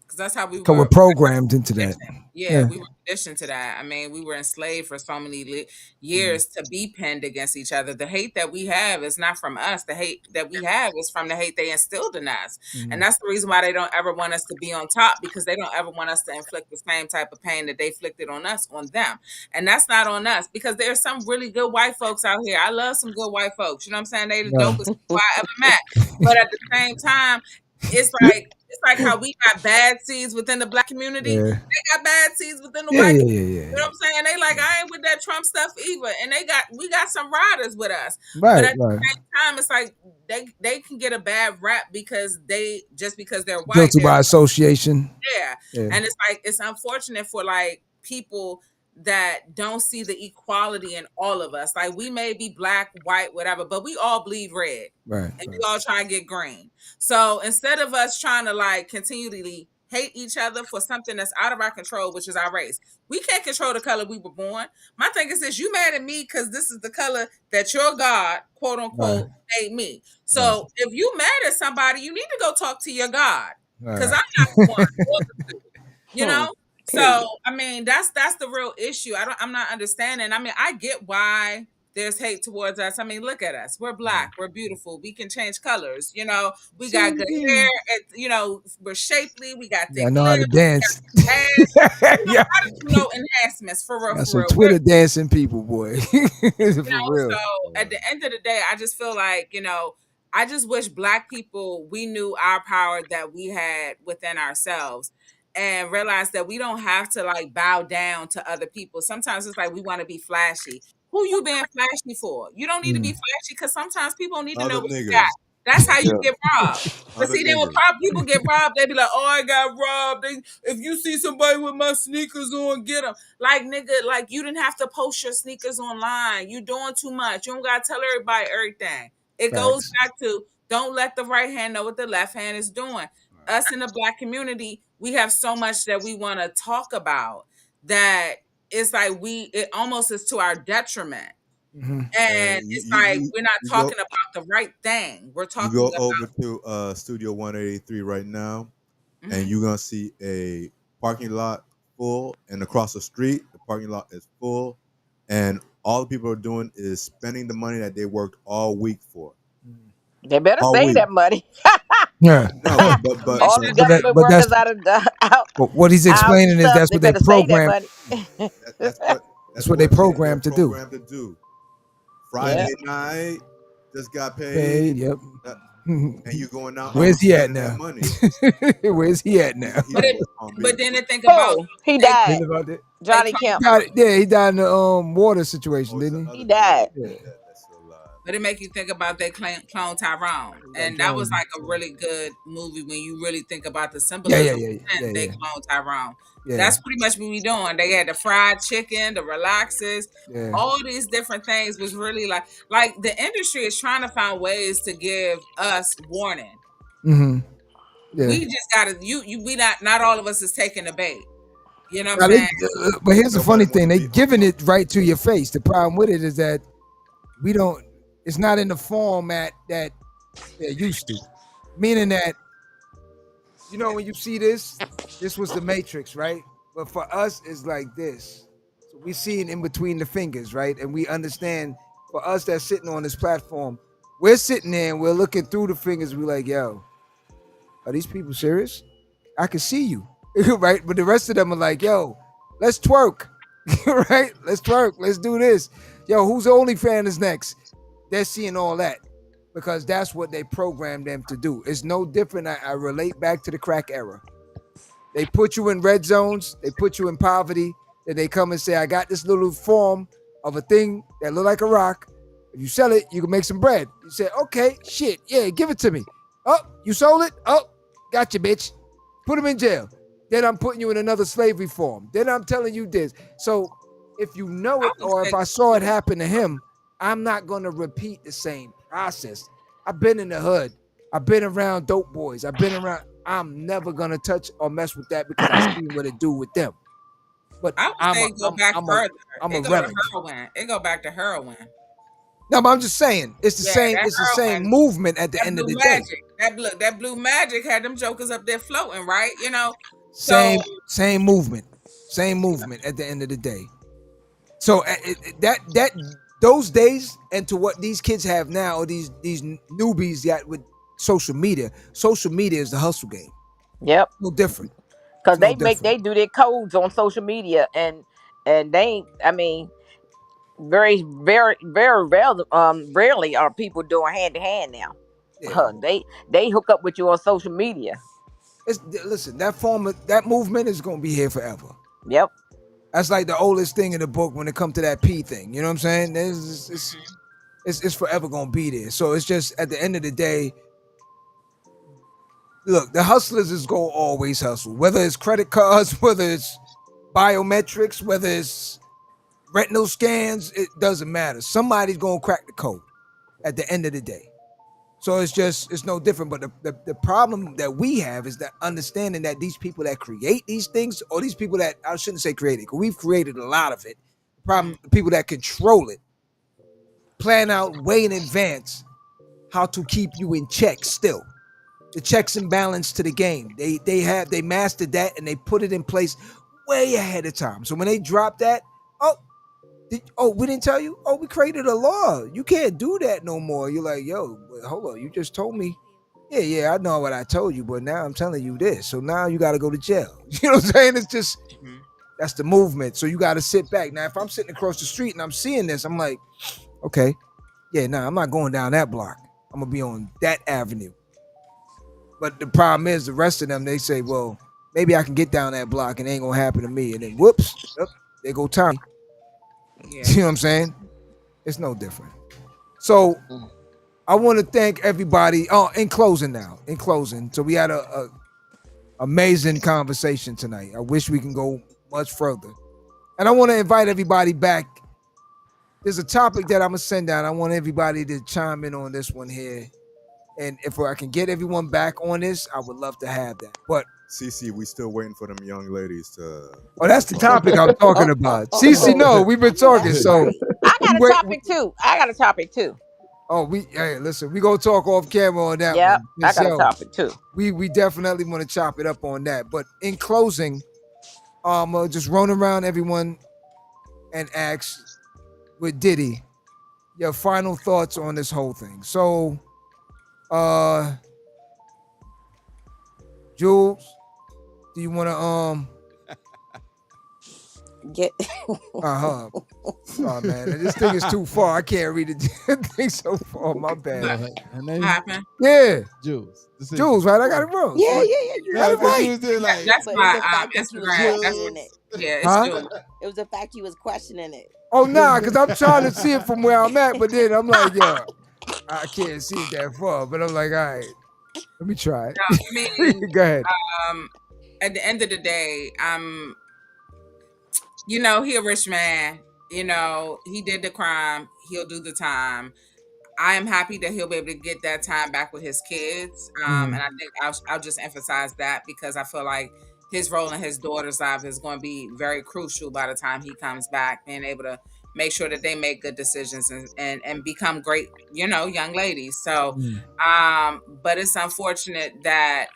Because that's how we were programmed into that. Yeah, we were conditioned to that. I mean, we were enslaved for so many years to be pinned against each other. The hate that we have is not from us. The hate that we have is from the hate they instilled in us. And that's the reason why they don't ever want us to be on top, because they don't ever want us to inflict the same type of pain that they inflicted on us, on them. And that's not on us, because there's some really good white folks out here. I love some good white folks. You know what I'm saying? They the dopest people I ever met. But at the same time, it's like how we got bad seeds within the black community. Yeah. They got bad seeds within the white community. You know what I'm saying? They like, I ain't with that Trump stuff either. And we got some riders with us. But at the same time, it's like they can get a bad rap because because they're white. Guilty by association. Yeah. And it's like, it's unfortunate for like people that don't see the equality in all of us. Like, we may be black, white, whatever, but we all bleed red. Right. And we all try to get green. So instead of us trying to like continually hate each other for something that's out of our control, which is our race, we can't control the color we were born. My thing is this: you mad at me because this is the color that your God, quote unquote, made me. So if you mad at somebody, you need to go talk to your God, because I'm not the one. You know. So I mean, that's the real issue. I'm not understanding. I mean, I get why there's hate towards us. I mean, look at us. We're black. We're beautiful. We can change colors. You know, we got good hair. You know, we're shapely. We got thick. I know how to dance. Enhancements for real. Got some Twitter dancing people, boy. For real. So at the end of the day, I just feel like, I just wish black people, we knew our power that we had within ourselves, and realize that we don't have to like bow down to other people. Sometimes it's like we want to be flashy. Who you being flashy for? You don't need to be flashy, because sometimes people need to know what you got. That's how you get robbed. But see, then when people get robbed, they be like, "Oh, I got robbed." If you see somebody with my sneakers on, get them. Like, nigga, like, you didn't have to post your sneakers online. You doing too much. You don't gotta tell everybody everything. It goes back to, don't let the right hand know what the left hand is doing. Us in the black community, we have so much that we want to talk about that it's like it almost is to our detriment. And it's like we're not talking about the right thing. We're talking about... You go over to Studio 183 right now, and you're going to see a parking lot full, and across the street, the parking lot is full, and all the people are doing is spending the money that they worked all week for. They better save that money. Yeah. No, but all the government workers out. But what he's explaining is that's what they program. That's what they programmed to do. Friday night, just got paid. Yep. And you going out. Where's he at now? Where's he at now? But then think about he died. Johnny Kemp. He died in the water situation, didn't he? He died. Yeah. But it make you think about they clone Tyrone, and that was like a really good movie when you really think about the symbolism. They clone Tyrone. Yeah. That's pretty much what we doing. They had the fried chicken, the relaxes, all these different things was really like the industry is trying to find ways to give us warning. Yeah. We just gotta we not all of us is taking the bait. You know what I'm saying? But here's the funny thing: they giving it right to your face. The problem with it is that we don't. It's not in the format that they're used to. Meaning that, when you see this was the Matrix, right? But for us, it's like this. So we see it in between the fingers, right? And we understand, for us that's sitting on this platform, we're sitting there and we're looking through the fingers. We're like, yo, are these people serious? I can see you, right? But the rest of them are like, yo, let's twerk. Right? Let's twerk. Let's do this. Yo, who's the OnlyFans is next? They're seeing all that because that's what they programmed them to do. It's no different. I relate back to the crack era. They put you in red zones. They put you in poverty. Then they come and say, I got this little form of a thing that look like a rock. If you sell it, you can make some bread. You say, okay, shit, yeah, give it to me. Oh, you sold it? Oh, gotcha, bitch. Put him in jail. Then I'm putting you in another slavery form. Then I'm telling you this. So if you know it, or if I saw it happen to him, I'm not going to repeat the same process. I've been in the hood. I've been around dope boys. I'm never going to touch or mess with that because I see what it do with them. But I would say go back further. It go to heroin. It go back to heroin. No, but I'm just saying it's the same. It's the same movement at the end of the day. That blue magic had them jokers up there floating, right? You know, same movement at the end of the day. So those days and to what these kids have now, or these newbies got with social media. Social media is the hustle game. Yep, no different. Because they do their codes on social media, and they, I mean, very rarely are people doing hand to hand now. Yeah. They hook up with you on social media. Listen, that movement is gonna be here forever. Yep. That's like the oldest thing in the book when it comes to that P thing. You know what I'm saying? It's forever gonna be there. So it's just at the end of the day, look, the hustlers is gonna always hustle. Whether it's credit cards, whether it's biometrics, whether it's retinal scans, it doesn't matter. Somebody's gonna crack the code at the end of the day. So it's no different. But the problem that we have is that understanding that these people that create these things, or these people that, I shouldn't say created, because we've created a lot of it. The problem, the people that control it, plan out way in advance how to keep you in check still. The checks and balance to the game. They mastered that and they put it in place way ahead of time. So when they drop that, we didn't tell you? Oh, we created a law. You can't do that no more. You're like, yo, hold on. You just told me. Yeah, I know what I told you, but now I'm telling you this. So now you got to go to jail. You know what I'm saying? It's just, that's the movement. So you got to sit back. Now, if I'm sitting across the street and I'm seeing this, I'm like, okay, I'm not going down that block. I'm going to be on that avenue. But the problem is the rest of them, they say, well, maybe I can get down that block and it ain't going to happen to me. And then whoops, there go Tommy. Yeah. You know what I'm saying? It's no different. So I want to thank everybody. Oh, in closing, so we had a amazing conversation tonight. I wish we can go much further. And I want to invite everybody back. There's a topic that I'm going to send out. I want everybody to chime in on this one here. And if I can get everyone back on this, I would love to have that. But CC, we still waiting for them young ladies to. Oh, that's the topic I'm talking about. CC, no, we've been talking. So I got a topic too. Oh, listen, we gonna talk off camera on that. Yeah, one. I got a topic too. We definitely want to chop it up on that. But in closing, just run around everyone and ask with Diddy your final thoughts on this whole thing. So, Jules, do you want to get? Oh man, this thing is too far. I can't read it. Thing so far. My bad. What happened? Yeah, Jules, right? I got it wrong. Yeah. You got it right. That's my Instagram. It's Jules. It was the fact you was questioning it. Oh nah, because I'm trying to see it from where I'm at, but then I'm like, yo, I can't see it that far. But I'm like, all right, let me try it. No, I mean, go ahead. At the end of the day, he a rich man. He did the crime. He'll do the time. I am happy that he'll be able to get that time back with his kids. And I think I'll just emphasize that because I feel like his role in his daughter's life is going to be very crucial by the time he comes back, being able to make sure that they make good decisions and become great, young ladies. So, but it's unfortunate that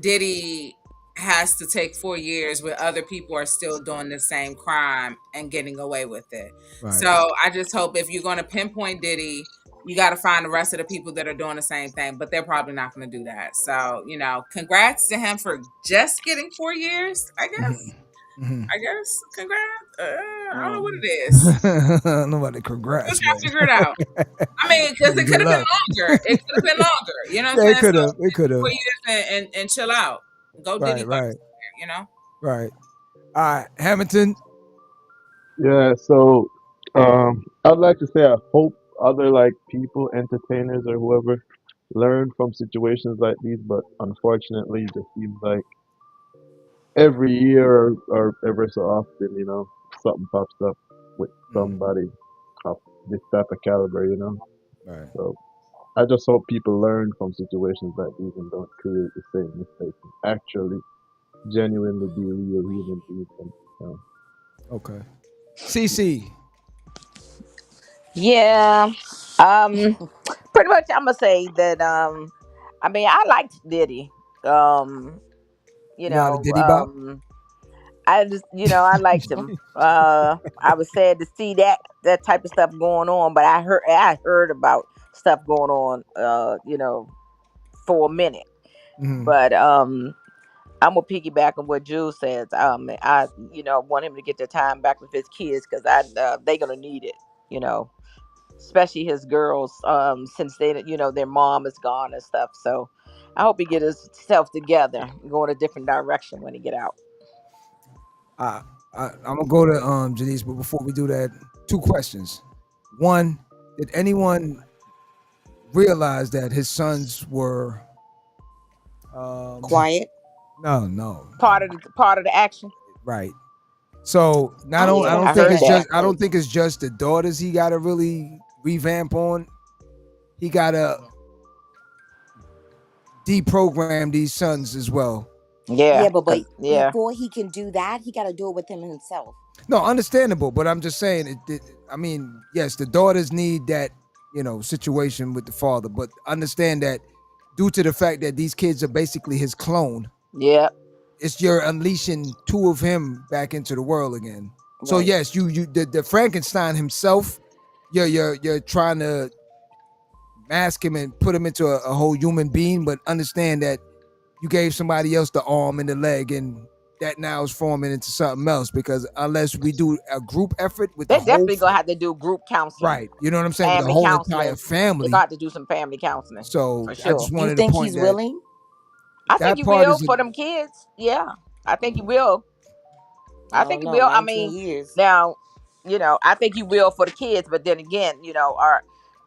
Diddy has to take 4 years where other people are still doing the same crime and getting away with it. Right. So I just hope if you're going to pinpoint Diddy, you got to find the rest of the people that are doing the same thing, but they're probably not going to do that. So, congrats to him for just getting 4 years, I guess. I guess. Congrats. I don't know what it is. Nobody We'll congrats, try man. to figure it out. I mean, because it Good could have been luck. longer. It could have been longer. You know what Yeah, I'm it saying? could So have. It could have. 4 years and chill out. Go Diddy Right. somewhere, you know? Right. All right, Hamilton. Yeah, so I'd like to say I hope other like people, entertainers or whoever, learn from situations like these, but unfortunately, it just seems like every year or ever so often, something pops up with somebody of this type of caliber, Right. So I just hope people learn from situations like these and don't create the same mistakes and actually genuinely be real human beings. Okay. CC. Yeah. Pretty much I'm gonna say that I mean I liked Diddy. You You know how to know, Diddy bop? I just I liked him. I was sad to see that type of stuff going on, but I heard about stuff going on for a minute. But I'm gonna piggyback on what Jules says. I want him to get the time back with his kids because they're gonna need it. You know, especially his girls, since their mom is gone and stuff. So I hope he get himself together, and go in a different direction when he get out. I'm gonna go to Janice, but before we do that, 2 questions. One, did anyone realize that his sons were Quiet. No. Part of the action. Right. So I I think heard it's that. just the daughters he gotta really revamp on. He gotta deprogram these sons as well. Yeah, But yeah. before he can do that, he got to do it with him himself. No, understandable, but I'm just saying I mean, yes, the daughters need that, situation with the father, but understand that due to the fact that these kids are basically his clone. Yeah. You're unleashing 2 of him back into the world again. So Right. yes, the Frankenstein himself, you're trying to mask him and put him into a whole human being, but understand that you gave somebody else the arm and the leg, and that now is forming into something else. Because unless we do a group effort with They're the whole definitely gonna have to do group counseling. right, you know what I'm saying, with the Family whole entire counseling. They're family. gonna have to do some family counseling. So For I sure. just You wanted to think point he's that willing? I think that he part will is for them kids. Yeah. I think he will. I I think don't he know. will. I 19 mean, years. now, I think he will for the kids, but then again,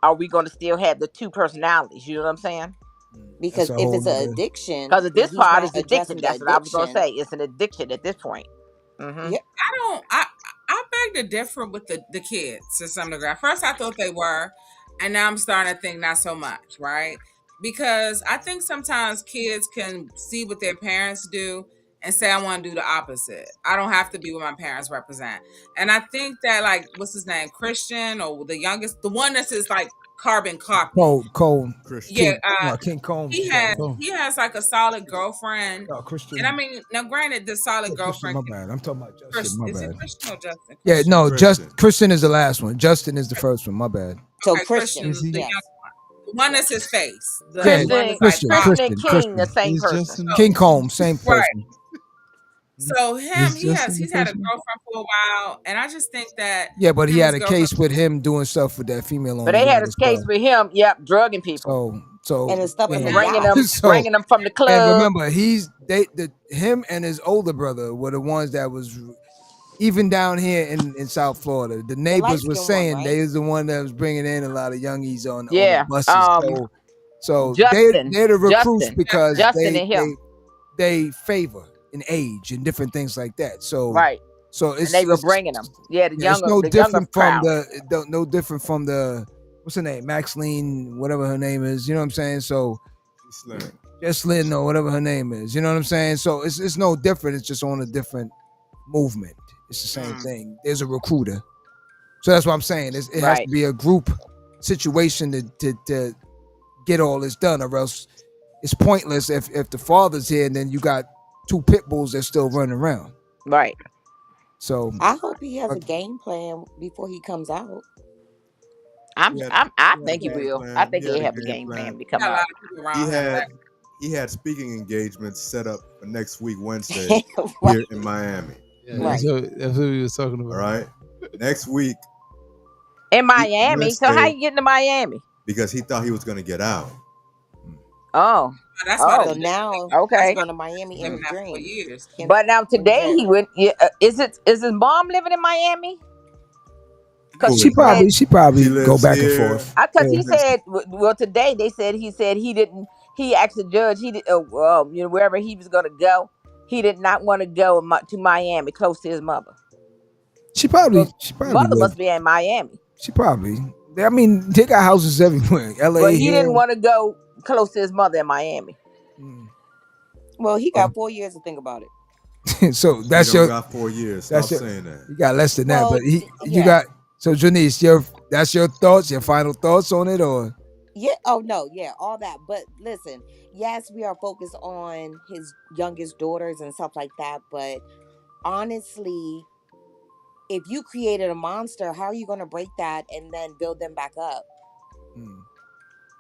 are we gonna still have the 2 personalities? You know what I'm saying? that's Because a if whole it's an nother. addiction Because and this he's part not is addressing addictive. the That's what I was gonna addiction, say. It's an addiction at this point. yeah, I don't. I beg to differ with the kids to some degree. At first, I thought they were, and now I'm starting to think not so much, right? Because I think sometimes kids can see what their parents do and say, "I want to do the opposite. I don't have to be what my parents represent." And I think that, like, what's his name, Christian, or the youngest, the one that's his like carbon copy. Cold. Yeah, King Combs. he has like a solid girlfriend. No, Christian. And I mean, now granted, the solid Christian, girlfriend. my bad. I'm talking about Justin. My Is it bad. Christian or Justin? Yeah, Christian. no, Christian. Christian is the last one. Justin is the first one. My bad. so Okay, Christian, Christian, Is he? the yes, young one that's his face. The Yeah, one Christian, that's like Christian father. and King, the same Is person. Justin? King Combs, same Right. person. So Is he's Justin the had a first one? girlfriend for a while, and I just think that Yeah, but he him and had his a girlfriend. case with him doing stuff with that female on But the they had yacht a as case well. with him. Yep, drugging people, and it's stuff on the bringing yacht. them, So bringing them from the and club. remember, him and his older brother were the ones that was even down here in South Florida. The neighbors were light-skinned one, saying right? they was the one that was bringing in a lot of youngies on the Yeah. buses. So Justin, they're the recruits Justin, because Justin and him. they favor in age and different things like that. So Right. so And they were bringing them. Yeah, the it's younger, no the younger different from crowd. no different from the what's her name, Maxine, whatever her name is. You know what I'm saying? So Jesslyn or whatever her name is. You know what I'm saying? So it's no different. It's just on a different movement. It's the same thing. There's a recruiter. So that's what I'm saying. It has to be a group situation to get all this done, or else it's pointless if the father's here and then you got 2 pit bulls that still running around. Right. So I hope he has a game plan before he comes out. I think he will. I think he'll have a game plan to come out. He had speaking engagements set up for next week, Wednesday, Right. here in Miami. Yeah, Right. that's what we was talking about. All right. Next week. In Miami. So how you getting to Miami? Because he thought he was going to get out. Oh. That's why. So now Okay. he's going to Miami in his dream. Years. But now today he went. Yeah, is his mom living in Miami? Because she probably go back and forth. Because he said, well, today he said he didn't. He asked the judge wherever he was going to go, he did not want to go to Miami, close to his mother. She probably mother must be in Miami. She probably. I mean, they got houses everywhere. LA. But he didn't want to go close to his mother in Miami. Well, he got 4 years to think about it. So that's your. Got 4 years. Stop saying that. You got less than that, Well, but you got. So Janice, that's your thoughts, your final thoughts on it, or? Yeah. Oh no. Yeah. All that. But listen. Yes, we are focused on his youngest daughters and stuff like that. But honestly, if you created a monster, how are you going to break that and then build them back up?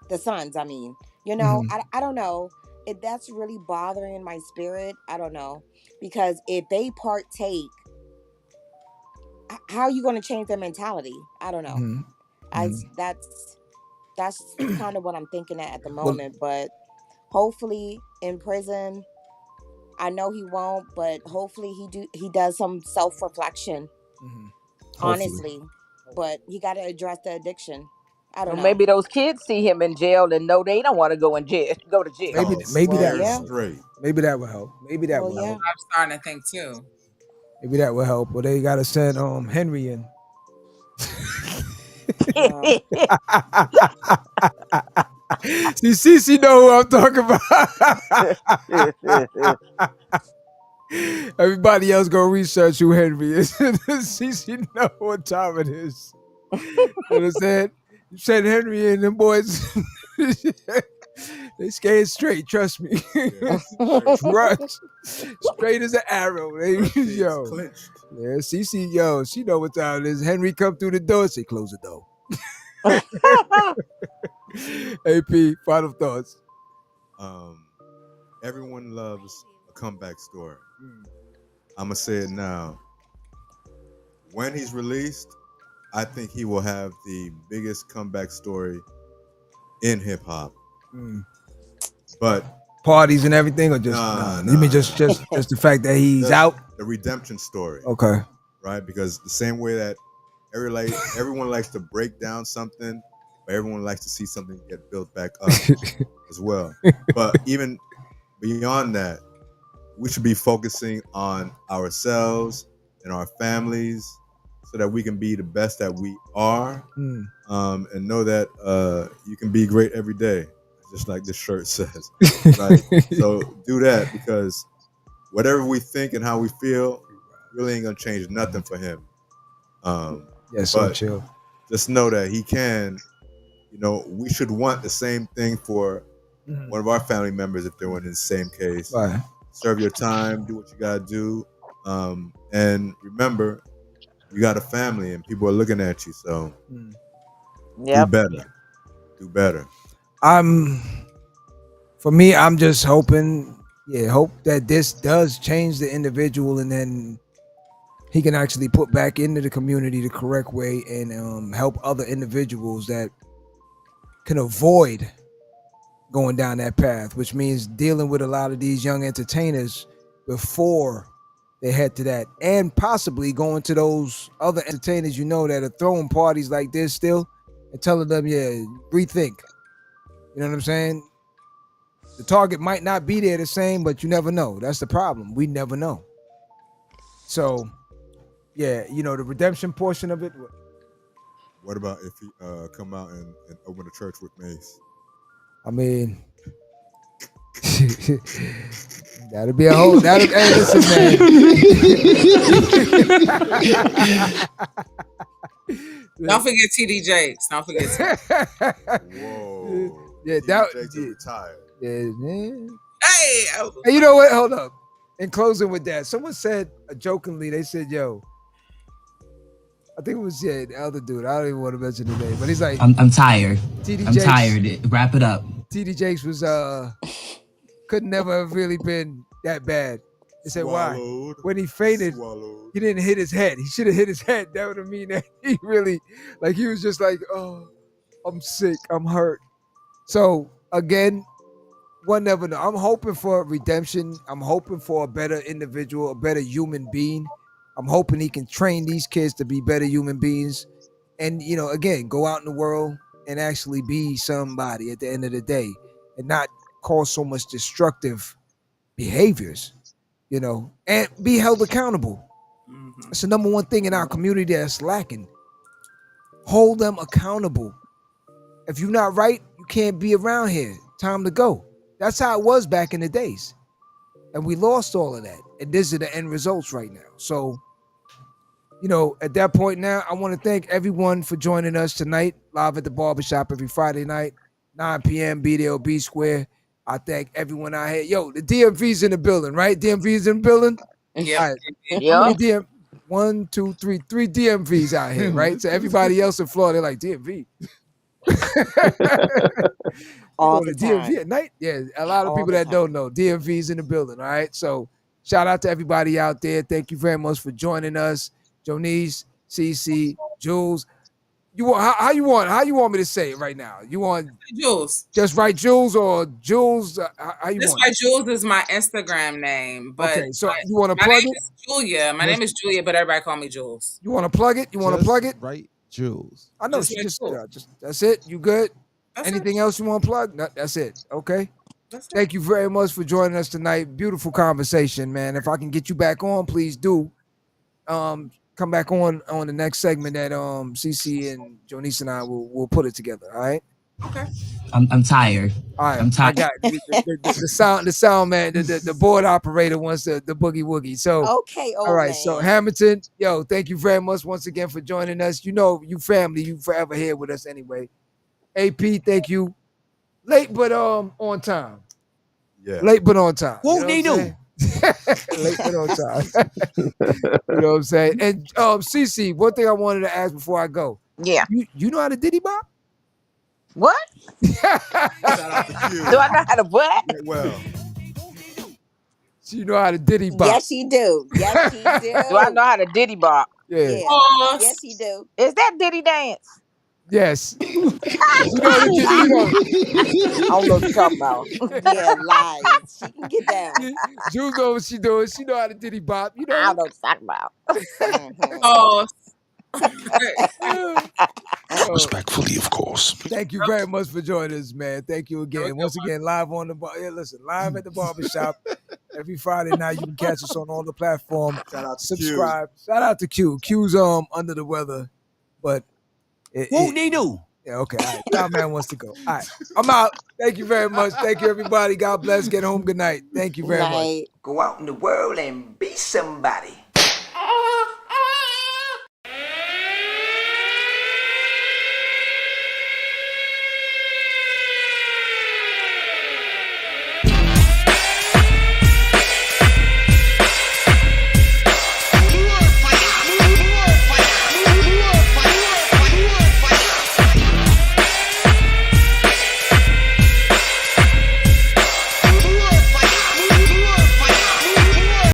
The sons, I mean, I don't know. If that's really bothering my spirit, I don't know. Because if they partake, how are you going to change their mentality? I don't know. That's kind of what I'm thinking at the moment. But hopefully in prison, I know he won't, but hopefully he does some self-reflection. Honestly. But he got to address the addiction. I don't know. Maybe those kids see him in jail and know they don't want to go to jail. Maybe that will help. Maybe that will help. I'm starting to think too. Maybe that will help. Well, they gotta send Henry in. See, Cece know who I'm talking about. Everybody else go research who Henry is. Cece know what time it is. You know what I'm saying? You send Henry in, them boys, they scared straight, trust me. Straight as an arrow. Yo. Yeah, Cece, she know what time it is. Henry come through the door, say, close the door. AP, final thoughts. Everyone loves a comeback story. I'm going to say it now. When he's released, I think he will have the biggest comeback story in hip hop. But parties and everything, or just you mean just the fact that he's out? The redemption story. Okay. Right? Because the same way that everyone likes to break down something, but everyone likes to see something get built back up as well. But even beyond that, we should be focusing on ourselves and our families so that we can be the best that we are, and know that you can be great every day, just like this shirt says. Right? So do that, because whatever we think and how we feel really ain't gonna change nothing for him. So chill. Just know that he can. We should want the same thing for one of our family members if they're in the same case. Right. Serve your time, do what you gotta do, and remember, you got a family and people are looking at you. So do better. For me, I'm just hoping that this does change the individual, and then he can actually put back into the community the correct way and help other individuals that can avoid going down that path, which means dealing with a lot of these young entertainers before they head to that, and possibly going to those other entertainers that are throwing parties like this still, and telling them, rethink. You know what I'm saying? The target might not be there the same, but you never know. That's the problem. We never know. So, the redemption portion of it. What about if he come out and open a church with Mace? I mean, that'll be a whole. Hey, listen, man. Don't forget TD Jakes. Don't forget. Whoa. Yeah, Jakes is retired. Yeah, man. Hey, you know what? Hold up. In closing with that, someone said jokingly, they said, I think it was the other dude. I don't even want to mention the name, but he's like, I'm tired. TD I'm Jakes, tired. Wrap it up. TD Jakes was could never have really been that bad. They said, why? Swallowed. When he fainted, Swallowed. he didn't hit his head. He should have hit his head. That would have mean that he really, like, he was just like, oh, I'm sick, I'm hurt. So again, one never know. I'm hoping for redemption. I'm hoping for a better individual, a better human being. I'm hoping he can train these kids to be better human beings. And, you know, again, go out in the world and actually be somebody at the end of the day and not cause so much destructive behaviors, you know, and be held accountable. It's the number one thing in our community that's lacking. Hold them accountable. If you're not right, you can't be around here. Time to go. That's how it was back in the days. And we lost all of that. And these are the end results right now. So, you know, at that point now, I want to thank everyone for joining us tonight, live at the Barbershop every Friday night, 9 p.m., be there or be square. I thank everyone out here. Yo, the DMV's in the building, right? DMV's in the building? Yeah. All right. Yeah. 1, 2, 3 DMVs out here, right? So everybody else in Florida, they're like, DMV. All the time. DMV at night? Yeah, a lot of All people the that time. don't know. DMV's in the building, all right? So shout out to everybody out there. Thank you very much for joining us. Jonice, CC, Jules. You want how you want me to say it right now? You want Jules? Just write Jules or Jules? How you This want? why Jules is my Instagram name. But okay, so you want to plug my name it? is Julia. My name is Julia, but everybody call me Jules. You want to plug it? You want to plug it? Right, Jules. I know Just she write just Jules. just that's it. You good? That's Anything it. else you want to plug? No, that's it. Okay. That's it. Thank you very much for joining us tonight. Beautiful conversation, man. If I can get you back on, please do. Come back on the next segment that CC and Jonice and I will put it together. All right. Okay. I'm tired. All right. I'm tired. I got the sound man, the board operator wants the boogie woogie. So Okay, old all right. man. So Hamilton, yo, thank you very much once again for joining us. You know, you family, you forever here with us anyway. AP, thank you. Late but on time. Yeah. Late but on time. Whoop de doo. Late but on time. You know what I'm saying? And CC, one thing I wanted to ask before I go. Yeah. You know how to Diddy Bop? What? Shout out to Q. Do I know how to what? Get well. So you know how to Diddy Bop? Yes, she do. Yes, she do. Do I know how to Diddy Bop? Yeah. Yeah. Pause. Yes, she do. Is that Diddy dance? Yes. You know how to Diddy, you know. I don't know what you're talking about. Yeah, lies. She can get down. Jules know what she doing. She know how to Diddy Bop. You know. I don't know what you're talking about. Pause. Respectfully, of course. Thank you very much for joining us, man. Thank you again. Once again, live on the bar. Yeah, listen, live at the Barbershop every Friday night. You can catch us on all the platforms. Shout out to Subscribe. Shout out to Q. Q's under the weather, but Whoop de doo. yeah, okay. All right. Y'all man wants to go. All right. I'm out. Thank you very much. Thank you, everybody. God bless. Get home. Good night. Thank you very much. Night. Go out in the world and be somebody.